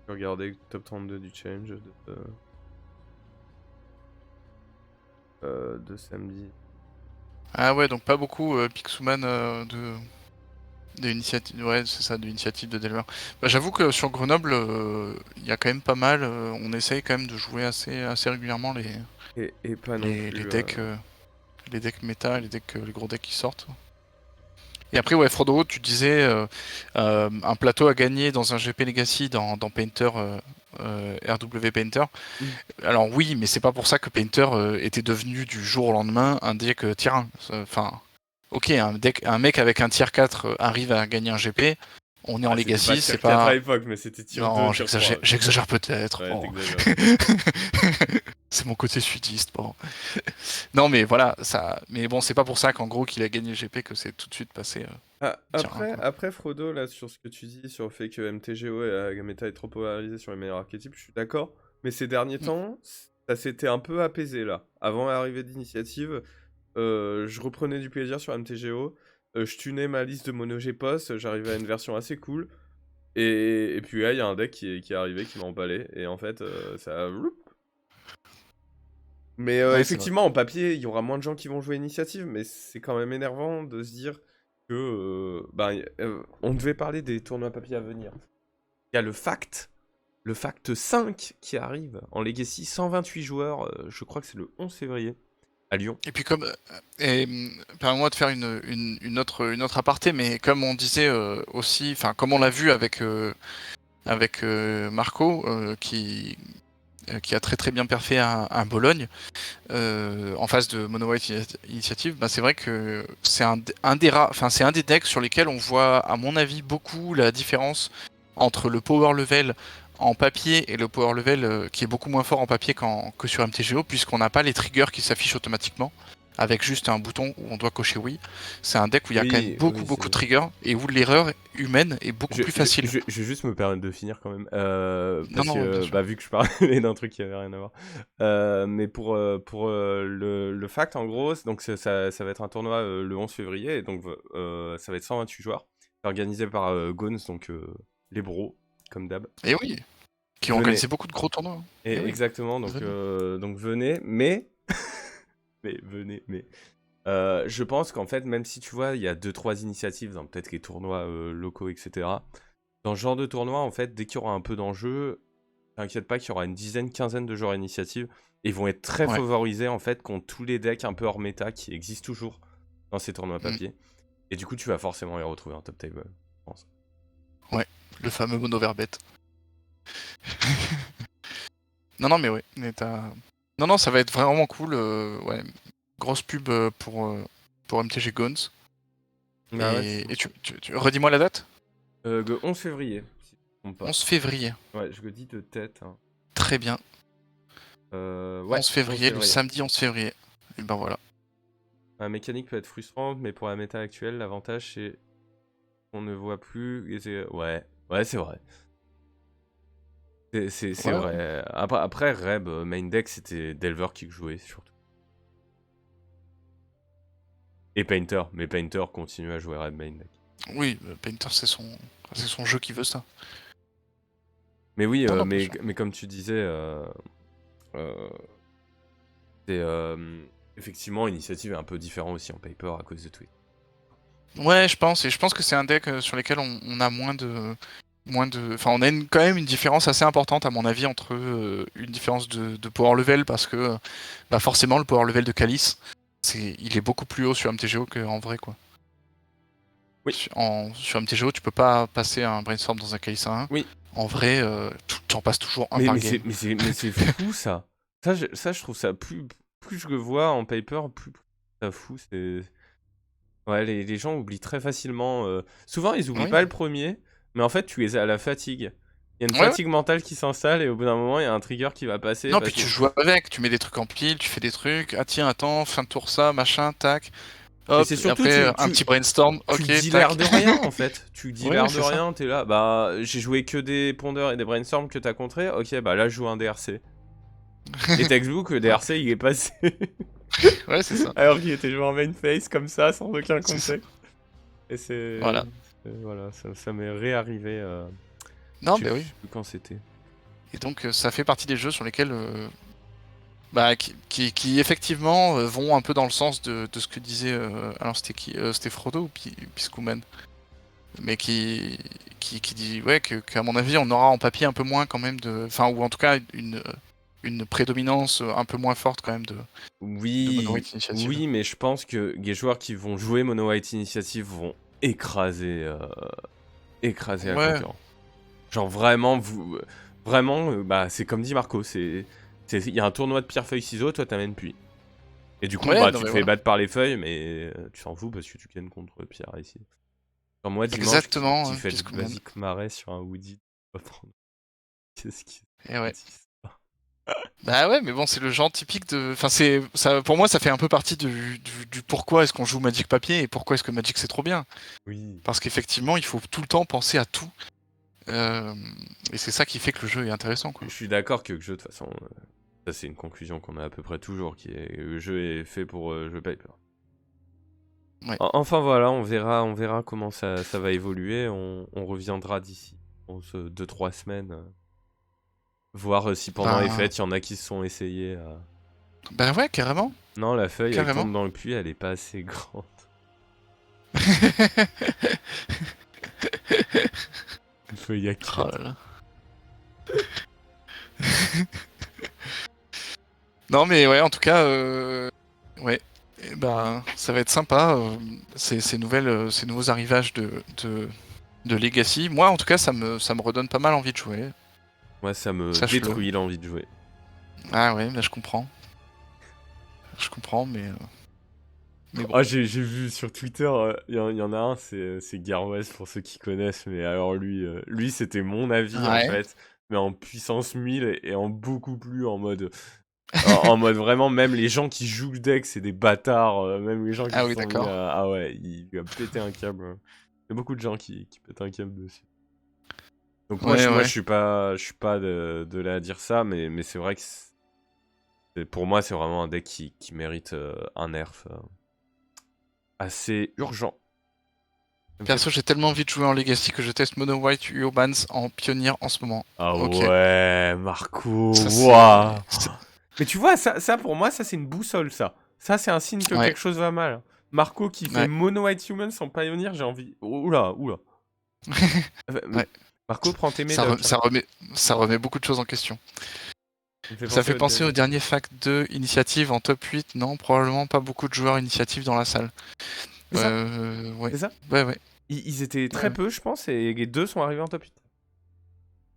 Je vais regarder le top 32 du challenge de samedi. ah ouais, donc pas beaucoup Pixuman de initiative, ouais, c'est ça, de l'initiative de Delver. Bah, j'avoue que sur Grenoble, il y a quand même pas mal. On essaye quand même de jouer assez régulièrement Et pas non les plus. decks méta, les gros decks qui sortent. Et après, ouais, Frodo, tu disais un plateau à gagner dans un GP Legacy dans Painter, RW Painter. Alors oui, mais c'est pas pour ça que Painter était devenu du jour au lendemain un deck tier 1. Enfin, ok, un mec avec un tier 4 arrive à gagner un GP, on est en Ah, c'était pas Legacy, tier c'est 4 à pas... l'époque, mais c'était tier 2, Non, tier 3. j'exagère peut-être. Ouais, Bon. t'exagères. C'est mon côté sudiste. Bon. Non, mais voilà, ça. Mais bon, c'est pas pour ça qu'en gros qu'il a gagné le GP que c'est tout de suite passé Ah, tier 1, quoi. après, Frodo, là, sur ce que tu dis, sur le fait que MTGO et la méta est trop polarisée sur les meilleurs archétypes, je suis d'accord. Mais ces derniers Mm. temps, ça s'était un peu apaisé, là. Avant l'arrivée d'Initiative, je reprenais du plaisir sur MTGO. Je tunais ma liste de mono G-Post, j'arrivais à une version assez cool. Et puis là, il y a un deck qui est arrivé, qui m'a emballé. Et en fait, ça... Mais Ouais, c'est vrai. effectivement, en papier, il y aura moins de gens qui vont jouer Initiative, mais c'est quand même énervant de se dire que on devait parler des tournois papier à venir. Il y a le Fact 5 qui arrive en Legacy, 128 joueurs, je crois que c'est le 11 février, à Lyon. Et puis comme, permets-moi de faire une autre aparté, mais comme on disait aussi, enfin comme on l'a vu avec Marco, qui a très très bien perfé à Bologne, en face de Mono White Initiative, bah, c'est vrai que c'est c'est un des decks sur lesquels on voit, à mon avis, beaucoup la différence entre le power level en papier et le power level qui est beaucoup moins fort en papier que sur MTGO, puisqu'on n'a pas les triggers qui s'affichent automatiquement avec juste un bouton où on doit cocher oui. C'est un deck où il y a quand même Oui, beaucoup oui, beaucoup de triggers et où l'erreur humaine est beaucoup plus facile. je vais juste me permettre de finir quand même, Non, parce non, bien que sûr. bah, vu que je parlais d'un truc qui avait rien à voir. Mais pour le fact, en gros, donc ça va être un tournoi le 11 février, et donc ça va être 128 joueurs, organisé par Gones, donc les bros, comme d'hab. Et oui, qui ont Venez. organisé beaucoup de gros tournois, hein. Et Et oui, exactement, venez. donc venez, mais... mais venez, mais... je pense qu'en fait, même si tu vois, il y a 2-3 initiatives dans peut-être les tournois locaux, etc. Dans ce genre de tournoi, en fait, dès qu'il y aura un peu d'enjeu, t'inquiète pas qu'il y aura une dizaine, quinzaine de joueurs initiatives. Et ils vont être très Ouais. favorisés, en fait, contre tous les decks un peu hors méta qui existent toujours dans ces tournois Mm. papier. Et du coup, tu vas forcément les retrouver en top table, je pense. Ouais, le fameux mono verbet. Non, non, mais ouais, non, non, ça va être vraiment cool. Ouais, grosse pub pour MTG Gones. Bah ouais, Et redis-moi la date? le 11 février, si je ne me trompe pas. 11 février. Ouais, je le dis de tête, hein. Très bien. Ouais, 11 11 février, le février. samedi 11 février. Et ben voilà. La mécanique peut être frustrante, mais pour la méta actuelle, l'avantage c'est qu'on ne voit plus Ouais, ouais, c'est vrai. C'est Ouais, ouais. vrai. Après Reb, main deck, c'était Delver qui jouait, surtout. Et Painter, mais Painter continue à jouer Reb main deck. Oui, Painter, c'est son jeu qui veut ça. Mais oui, Non, non, bien sûr. mais comme tu disais, euh, c'est effectivement, Initiative est un peu différent aussi en paper à cause de Twitch. Ouais, je pense. Et je pense que c'est un deck sur lequel on a enfin, on a quand même une différence assez importante, à mon avis, entre une différence de power level, parce que bah forcément, le power level de Calice, il est beaucoup plus haut sur MTGO qu'en vrai, quoi. Oui, Sur MTGO, tu peux pas passer un brainstorm dans un Calice 1. oui. En vrai, tu en passes toujours un par game. Mais c'est fou ça. Ça, je trouve ça plus je le vois en paper, plus ça fout. Ouais, les gens oublient très facilement. Souvent, ils oublient Oui. pas le premier, mais en fait, tu es à la fatigue. Il y a une Ouais, ouais. fatigue mentale qui s'installe et au bout d'un moment, il y a un trigger qui va passer Non, parce puis que. tu joues avec, tu mets des trucs en pile, tu fais des trucs. Ah tiens, attends, fin de tour ça, machin, tac. Mais Hop, c'est et surtout, après, un petit brainstorm, tu ok, dis l'air tac. de rien en fait. Tu dis Ouais, ouais, l'air de c'est ça. rien, t'es là. Bah, j'ai joué que des pondeurs et des brainstorms que t'as contrés. Ok, bah là, je joue un DRC. Et textbook, le Ouais, DRC, il est passé. ouais, c'est ça. Alors qu'il était joué en main face comme ça, sans aucun C'est ça. contexte. Et Voilà. voilà, ça m'est réarrivé. Non, Je bah sais oui. plus quand c'était. Et donc, ça fait partie des jeux sur lesquels, bah, qui effectivement vont un peu dans le sens de ce que disait. Alors, c'était qui? C'était Frodo ou Piskuman? Mais qui dit, ouais, qu'à mon avis, on aura en papier un peu moins quand même de. Enfin, ou en tout cas, une prédominance un peu moins forte quand même de Mono Oui, White Initiative. oui, mais je pense que les joueurs qui vont jouer Mono White Initiative vont écraser, écraser la Ouais, concurrence. Genre vraiment, vraiment, bah c'est comme dit Marco, il y a un tournoi de pierre feuille ciseaux, toi t'amènes puis. Et du coup, Ouais, bah, non tu te mais fais voilà. battre par les feuilles, mais tu t'en fous parce que tu gagnes contre Pierre ici. Genre moi, dimanche, Exactement, qui fait le Piskuman. basique marais sur un Woody, tu vas prendre. Qu'est-ce qui Et ouais. dit ça? Bah ouais, mais bon, c'est le genre typique de. Enfin, ça. Pour moi, ça fait un peu partie du pourquoi est-ce qu'on joue Magic papier et pourquoi est-ce que Magic c'est trop bien. Oui. Parce qu'effectivement, il faut tout le temps penser à tout. Euh, Et c'est ça qui fait que le jeu est intéressant, Je quoi. suis d'accord que le jeu, de toute façon, ça c'est une conclusion qu'on a à peu près toujours, qui est le jeu est fait pour jouer paper. Ouais. Enfin voilà, on verra comment ça va évoluer. On reviendra d'ici 2-3 semaines. Voir si pendant les Ben, fêtes, il y en a qui se sont essayés à... ben ouais, carrément, Non, la feuille, elle carrément. tombe dans le puits, elle est pas assez grande. Une feuille à Oh 4. là là. Non, mais ouais, en tout cas, ouais. Eh ben, ça va être sympa, ces nouveaux arrivages de Legacy. Moi, en tout cas, ça me redonne pas mal envie de jouer. Moi, ça me Sache-le. détruit l'envie de jouer. Ah ouais, bah, je comprends. Je comprends, mais bon. Ah, j'ai vu sur Twitter, il y en a un, c'est Garwes pour ceux qui connaissent, mais alors lui c'était mon avis en Ouais. fait, mais en puissance 1000 et en beaucoup plus en mode vraiment, même les gens qui jouent le deck, c'est des bâtards, même les gens qui Ah se oui, sont mis d'accord. à... Ah ouais, il lui a pété un câble. Il y a beaucoup de gens qui pètent un câble dessus. Donc moi, Ouais, je ouais. suis pas de là à dire ça, mais c'est vrai que pour moi, c'est vraiment un deck qui mérite un nerf assez urgent. Ça me fait Perso, j'ai tellement envie de jouer en Legacy que je teste Mono White Urbans en pionnier en ce moment. Ah Ok. ouais, Marco, Ça, waouh. Mais tu vois, ça pour moi, ça c'est une boussole, ça. Ça, c'est un signe que Ouais, quelque chose va mal. Marco qui fait ouais, Mono White Human sans Pioneer, j'ai envie... Oula, oula. ouais. Marco, prends tes Ça, médocs, hein. ça remet beaucoup de choses en question. Ça me fait Ça penser fait au penser au dernier. dernier Fac 2 Initiative en top 8. Non, probablement pas beaucoup de joueurs Initiative dans la salle. C'est ça, Ouais. c'est ça. Ouais, ouais. Ils étaient Ouais, très ouais. peu, je pense, et les deux sont arrivés en top 8.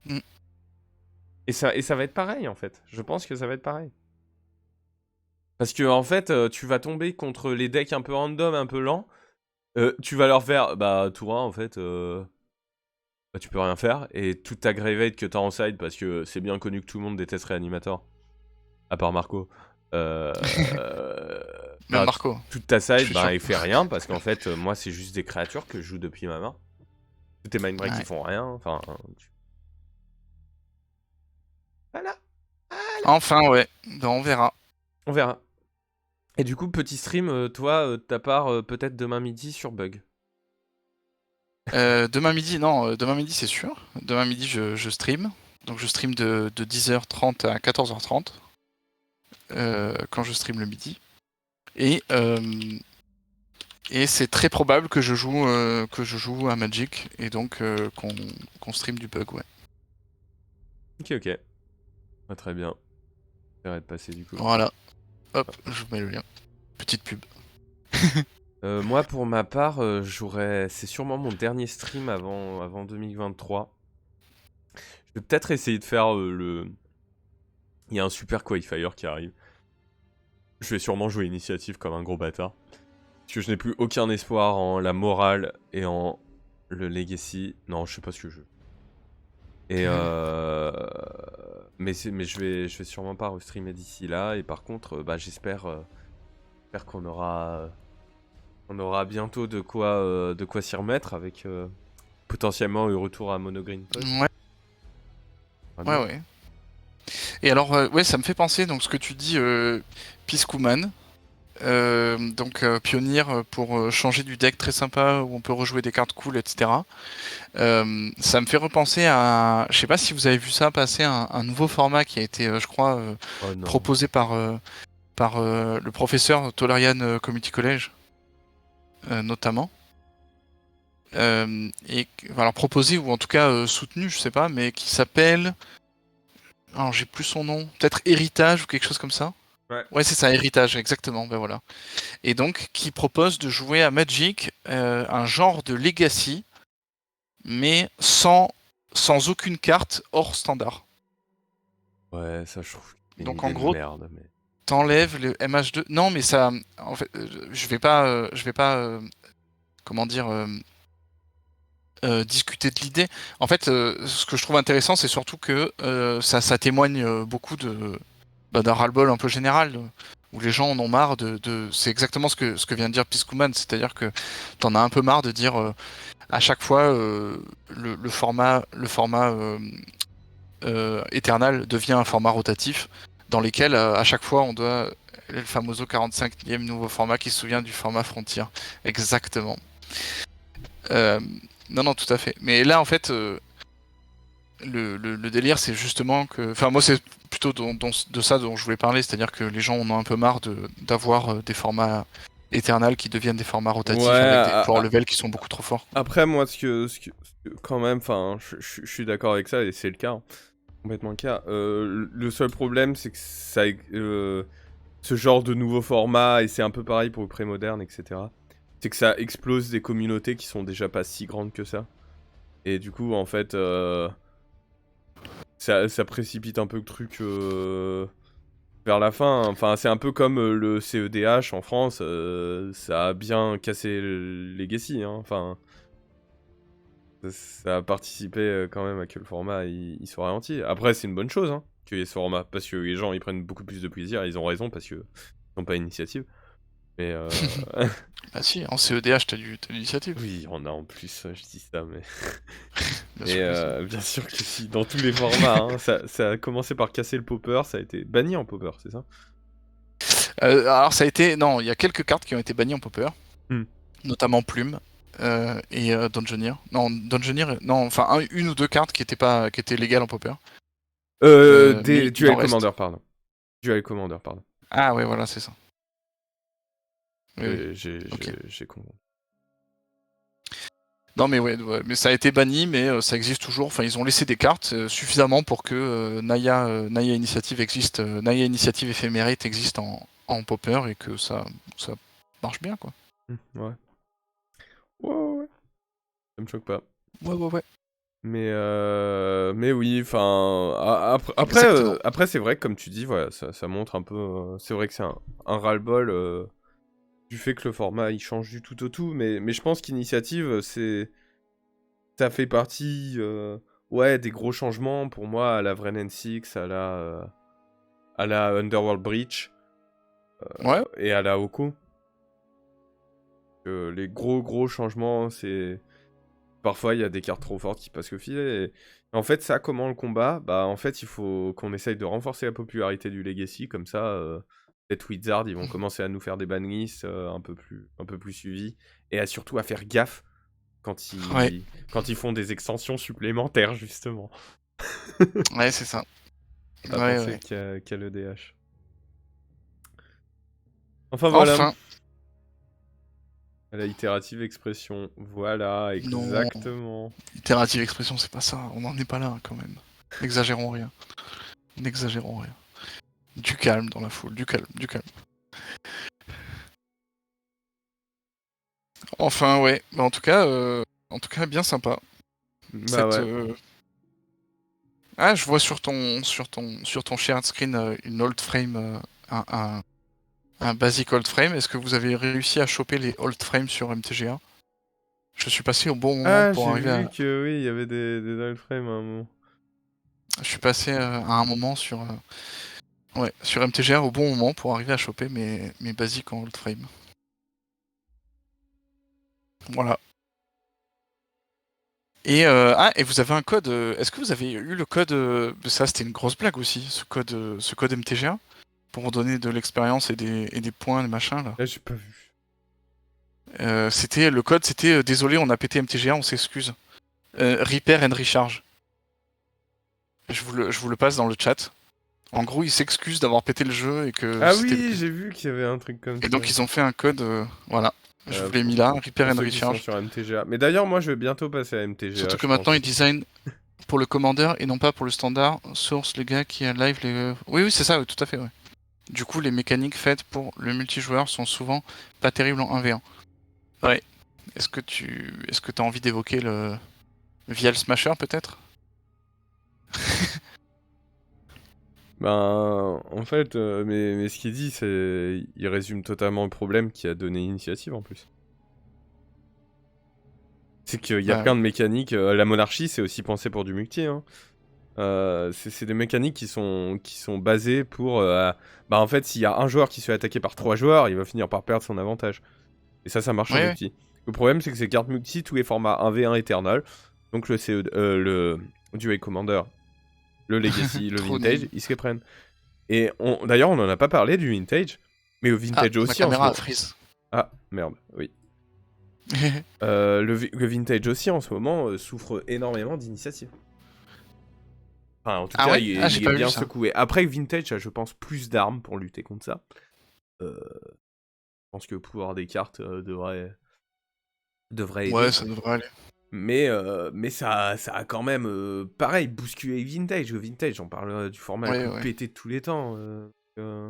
Mm. Et ça va être pareil, en fait. Je pense que ça va être pareil. Parce que, en fait, tu vas tomber contre les decks un peu random, un peu lents. Tu vas leur faire, bah, tour 1, en fait, bah, tu peux rien faire. Et toute ta Graveyard que t'as en side, parce que c'est bien connu que tout le monde déteste Reanimator, à part Marco. Même Bah, Marco, toute ta je side, suis bah, sûr. il fait rien, parce qu'en fait, moi, c'est juste des créatures que je joue depuis ma main. Tous tes mind breaks, ils Ouais. font rien. Enfin, voilà. Enfin, ouais. Ben, on verra. On verra. Et du coup, petit stream, toi, de ta part, peut-être demain midi sur Bug. Demain midi, non, demain midi c'est sûr. Demain midi je stream. Donc je stream de 10h30 à 14h30 quand je stream le midi. Et, euh, et c'est très probable que je joue à Magic et donc qu'on stream du bug, ouais. Ok, ok. Ah, très bien. J'arrête de passer du coup. Voilà, hop, je vous mets le lien. Petite pub. Moi, pour ma part, c'est sûrement mon dernier stream avant 2023. Je vais peut-être essayer de faire Il y a un super qualifier qui arrive. Je vais sûrement jouer initiative comme un gros bâtard. Parce que je n'ai plus aucun espoir en la morale et en le legacy. Non, je sais pas ce que je veux. Et mais je vais sûrement pas restreamer d'ici là. Et par contre, bah, j'espère qu'on aura bientôt de quoi s'y remettre avec potentiellement le retour à Mono Green Post. Ouais, Ah, ouais, bien. ouais. Et alors, ouais, ça me fait penser, donc ce que tu dis, Piskuman. Donc pionnier pour changer du deck très sympa où on peut rejouer des cartes cool, etc. Ça me fait repenser à, je sais pas si vous avez vu ça passer, un nouveau format qui a été, je crois, Oh non. proposé par le professeur Tolarian Community College, notamment. Alors proposé ou en tout cas soutenu, je sais pas, mais qui s'appelle, alors j'ai plus son nom, peut-être Héritage ou quelque chose comme ça. Ouais. Ouais, c'est ça, Héritage, exactement, ben voilà. Et donc qui propose de jouer à Magic un genre de Legacy, mais sans aucune carte hors standard. Ouais, ça je trouve que c'est une Donc en idée de gros, merde, mais. t'enlèves le MH2. Non, mais ça, en fait, je vais pas, comment dire, discuter de l'idée. En fait, ce que je trouve intéressant, c'est surtout que ça témoigne beaucoup d'un ras-le-bol un peu général, où les gens en ont marre c'est exactement ce que vient de dire Piskuman, c'est-à-dire que t'en as un peu marre de dire à chaque fois le format Eternal devient un format rotatif, dans lesquels à chaque fois on doit le famoso 45e nouveau format qui se souvient du format Frontier. Exactement. Euh, non, non, tout à fait. Mais là, en fait, le délire, c'est justement que. Enfin, moi, c'est plutôt de ça dont je voulais parler, c'est-à-dire que les gens en ont un peu marre d'avoir des formats Eternal qui deviennent des formats Ouais, rotatifs avec des power levels qui sont beaucoup trop forts. après, moi, quand même, enfin, je suis d'accord avec ça, et c'est le cas, hein, complètement le cas. Le seul problème, c'est que ce genre de nouveau format, et c'est un peu pareil pour le pré-moderne, etc., c'est que ça explose des communautés qui sont déjà pas si grandes que ça. Et du coup, en fait, ça précipite un peu le truc vers la fin. Enfin, c'est un peu comme le CEDH en France, ça a bien cassé le Legacy, hein. Enfin, ça a participé quand même à que le format il soit ralenti. Après, c'est une bonne chose, hein, qu'il y ait ce format, parce que les gens ils prennent beaucoup plus de plaisir, et ils ont raison, parce que ils n'ont pas d'initiative. Mais Bah si, en CEDH, t'as l'initiative. oui, on a en plus, je dis ça, mais Bien et sûr que si. bien sûr que si, dans tous les formats, hein, ça a commencé par casser le popper, ça a été banni en popper, c'est ça? Alors, ça a été. Non, il y a quelques cartes qui ont été bannies en Popper, Hmm. notamment Plume et Dungeoneer. Non, Dungeoneer, non, enfin, une ou deux cartes qui étaient légales en Popper. Mais Des il en Duel reste. Commander, pardon. Duel Commander, pardon. Ah, ouais, voilà, c'est ça. Oui, oui, J'ai ok. compris. Non, mais ouais, mais ça a été banni, mais ça existe toujours. Enfin, ils ont laissé des cartes suffisamment pour que Naya Initiative existe, Naya Initiative éphémérite existe en Popper et que ça marche bien, quoi. Ouais. Ouais. Ça me choque pas. Ouais, ouais, ouais. Mais oui, enfin, Exactement. après c'est vrai que comme tu dis, voilà, ça montre un peu, c'est vrai que c'est un ras-le-bol du fait que le format il change du tout au tout, mais je pense qu'Initiative, ça fait partie, ouais, des gros changements pour moi à la Wrenn Six, à la Underworld Breach Ouais. et à la Oko. Les gros changements, c'est parfois il y a des cartes trop fortes qui passent au filet. Et en fait, ça, comment le combat? Bah, en fait, il faut qu'on essaye de renforcer la popularité du Legacy, comme ça, peut-être Wizard, ils vont commencer à nous faire des banlists un peu plus suivis, et surtout à faire gaffe Ouais. quand ils font des extensions supplémentaires, justement. Ouais, c'est ça. À Ouais, penser ouais. qu'à l'EDH. Enfin voilà, Enfin, à la itérative expression. Voilà, non. exactement. Itérative expression, c'est pas ça. On n'en est pas là, quand même. N'exagérons rien. N'exagérons rien. Du calme dans la foule. Du calme, du calme. Enfin, ouais. Mais en tout cas, bien sympa. Bah Cette. ouais. Ah, je vois sur ton shared screen une old frame, un basic old frame. Est-ce que vous avez réussi à choper les old frames sur MTGA? Je suis passé au bon moment Ah, pour j'ai arriver vu à. que oui, il y avait des Dollframes à un moment. Je suis passé à un moment sur MTGA au bon moment pour arriver à choper mes basiques en old frame. Voilà. Et vous avez un code. Est-ce que vous avez eu le code ça, c'était une grosse blague aussi, ce code MTGA pour vous donner de l'expérience et des points, des machins là. Là, j'ai pas vu. C'était le code, c'était désolé, on a pété MTGA, on s'excuse. Repair and recharge. Je vous le passe dans le chat. En gros, ils s'excusent d'avoir pété le jeu et que Ah c'était. oui, j'ai vu qu'il y avait un truc comme Et ça. donc ils ont fait un code. Voilà. Je vous l'ai mis Pour, là, Repair pour and ceux qui sont recharge. sur MTGA. Mais d'ailleurs, moi, je vais bientôt passer à MTGA, Surtout que je maintenant pense. ils designent pour le commander et non pas pour le standard. Source, les gars qui a live les. Oui, oui, c'est ça, oui, tout à fait, ouais. Du coup, les mécaniques faites pour le multijoueur sont souvent pas terribles en 1v1. Ouais. Est-ce que t'as envie d'évoquer le Vial Smasher peut-être? Ben, en fait, mais ce qu'il dit, il résume totalement le problème qui a donné l'initiative en plus. C'est qu'il y a Bah plein oui. de mécaniques. La monarchie, c'est aussi pensé pour du multi, hein. C'est des mécaniques qui sont basées pour. Bah, en fait, s'il y a un joueur qui se fait attaquer par 3 joueurs, il va finir par perdre son avantage. Et ça marche en Ouais, ouais. multi. Le problème, c'est que ces cartes multi, tous les formats 1v1 Eternal, donc le CE, le Duel Commander, le Legacy, le Trop Vintage, nul. ils se les prennent. Et d'ailleurs, on en a pas parlé du Vintage, mais le Ah, Vintage ma aussi en ce caméra a moment. freeze. Ah, merde, oui. Le Vintage aussi en ce moment souffre énormément d'initiatives. Enfin, en tout Ah cas, ouais? il, Ah, est j'ai il est pas vu bien ça. secoué. Après, le Vintage a, je pense, plus d'armes pour lutter contre ça. Je pense que le pouvoir des cartes devrait Ouais, aider. ça devrait aller. Mais ça a quand même, pareil, bousculé le Vintage. Le Vintage, on parle du format le Ouais, plus ouais. pété de tous les temps. Euh,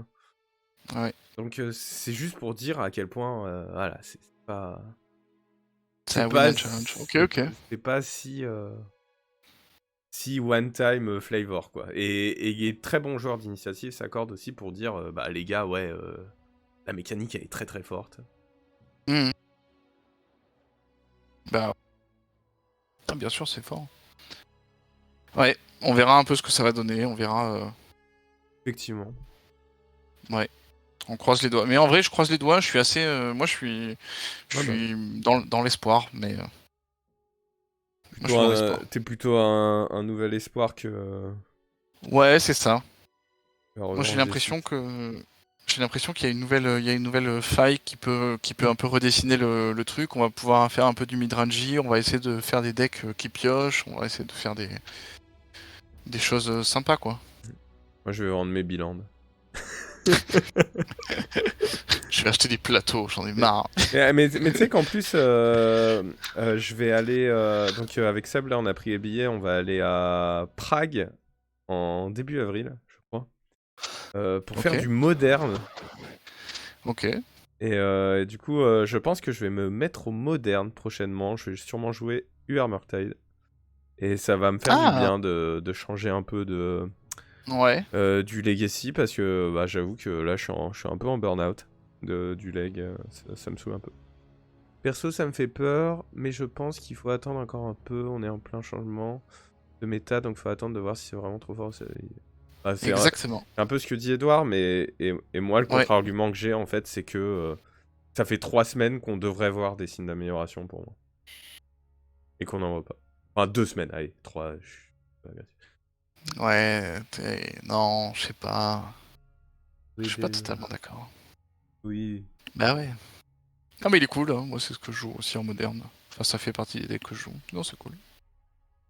Ouais. donc c'est juste pour dire à quel point, voilà, c'est pas, C'est c'est un win pas, and challenge. Ok, ok. c'est pas si one time flavor quoi. Et il est très bon joueur d'initiative s'accorde aussi pour dire, bah les gars, ouais, la mécanique elle est très très forte. Mhm. Bah, bien sûr, c'est fort. Ouais, on verra un peu ce que ça va donner. On verra. Effectivement. Ouais, on croise les doigts. Mais en vrai, je croise les doigts. Je suis assez. Moi, je Ouais, bah, suis dans l'espoir. Mais moi, je suis plutôt dans l'espoir. t'es plutôt un nouvel espoir que Ouais, c'est ça. la Moi, j'ai revanche des l'impression Sith. que j'ai l'impression qu'il y a une nouvelle, il y a une nouvelle faille qui peut un peu redessiner le truc. On va pouvoir faire un peu du mid-range. On va essayer de faire des decks qui piochent. On va essayer de faire des choses sympas, quoi. Moi je vais vendre mes bilans. Je vais acheter des plateaux. J'en ai marre. Mais tu sais qu'en plus, je vais aller. Donc, avec Seb, là, on a pris les billets. On va aller à Prague en début avril, je crois. Pour Ok, faire du moderne. ok. Et du coup, je pense que je vais me mettre au moderne prochainement. Je vais sûrement jouer UR Murktide. Et ça va me faire du Ah, bien de changer un peu ouais. du Legacy. Parce que bah, j'avoue que là, je suis un peu en burn-out du leg. Ça me saoule un peu. Perso, ça me fait peur, mais je pense qu'il faut attendre encore un peu. On est en plein changement de méta, donc il faut attendre de voir si c'est vraiment trop fort. Ah, Exactement. c'est un peu ce que dit Edouard, mais et moi, le Ouais. contre-argument que j'ai, en fait, c'est que ça fait 3 semaines qu'on devrait voir des signes d'amélioration pour moi. Et qu'on n'en voit pas. Enfin, 2 semaines, allez, 3. Je suis pas agressif. Ouais. Non, je sais pas. Je Oui, suis pas totalement d'accord. oui. Bah ouais. Non mais il est cool, hein. Moi c'est ce que je joue aussi en moderne. Enfin ça fait partie des decks que je joue. Non c'est cool.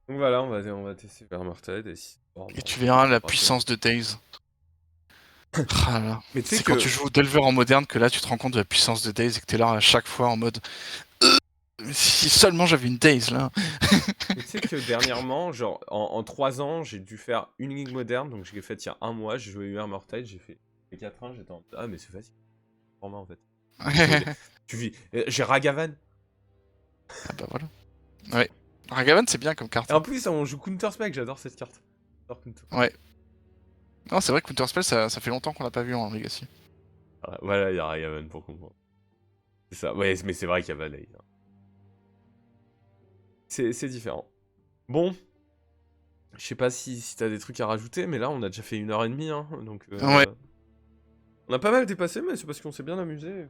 Donc voilà, on va tester vers Morted et si. Oh, Et bah, tu on verras la fera ça. puissance de Daze. Ah là. Mais tu sais C'est quand que tu joues Delver en moderne que là tu te rends compte de la puissance de Daze et que t'es là à chaque fois en mode si seulement j'avais une Daze là. Mais tu sais que dernièrement, genre en 3 ans, j'ai dû faire une ligue moderne, donc je l'ai faite il y a un mois, j'ai joué UR Mortal, j'ai fait les 4 ans, j'étais en mode, ah mais c'est facile, pour moi en fait. J'ai Ragavan. Ah bah voilà. Ouais. Ragavan c'est bien comme carte, Et en hein. plus, on joue Counterspell, j'adore cette carte. J'adore Ouais. Non c'est vrai que Counterspell ça fait longtemps qu'on l'a pas vu en Legacy. Voilà, il y a Ragavan pour comprendre. C'est ça, ouais, mais c'est vrai qu'il y a Valley. Hein. C'est différent. Bon, je sais pas si t'as des trucs à rajouter, mais là on a déjà fait 1h30, hein, donc Ouais. on a pas mal dépassé, mais c'est parce qu'on s'est bien amusé.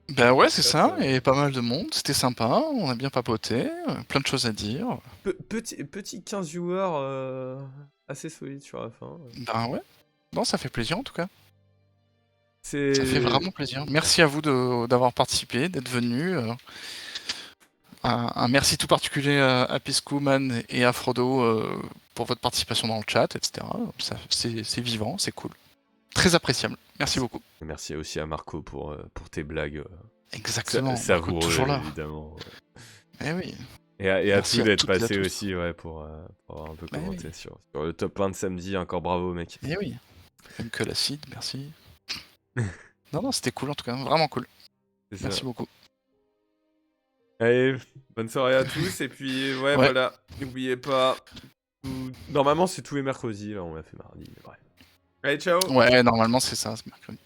Bah ouais c'est Podcast, ça, et pas mal de monde, c'était sympa, on a bien papoté, plein de choses à dire. petit 15 viewers assez solide sur la fin. Ben ouais. Non ça fait plaisir en tout cas. Ça fait C'est. vraiment plaisir. Merci à vous d'avoir participé, d'être venu. Un merci tout particulier à Piscouman et à Frodo pour votre participation dans le chat, etc. C'est vivant, c'est cool. Très appréciable. Merci beaucoup. Merci aussi à Marco pour tes blagues Exactement, Marco toujours savoureuses, là. évidemment. Eh oui. Et à Merci tous à d'être toutes et à passés tous. aussi, ouais, pour avoir un peu Eh oui. commenté sur le top 1 de samedi. Encore bravo, mec. Eh oui. Même que l'acide, merci. Non, non, c'était cool en tout cas, vraiment cool. C'est ça. Merci beaucoup. Allez, bonne soirée à tous. Et puis, ouais, Ouais, voilà. N'oubliez pas. Normalement, c'est tous les mercredis. Là, on l'a fait mardi. Mais bref. Allez, ciao. Ouais, normalement c'est ça, ce mercredi.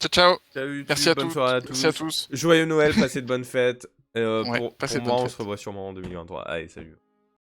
Ciao, ciao. Salut, Merci à bonne tous. soirée à Merci à tous. tous. Joyeux Noël, passez de bonnes fêtes. Ouais, passez Pour de moi, bonnes on se fêtes. revoit sûrement en 2023. Allez, salut.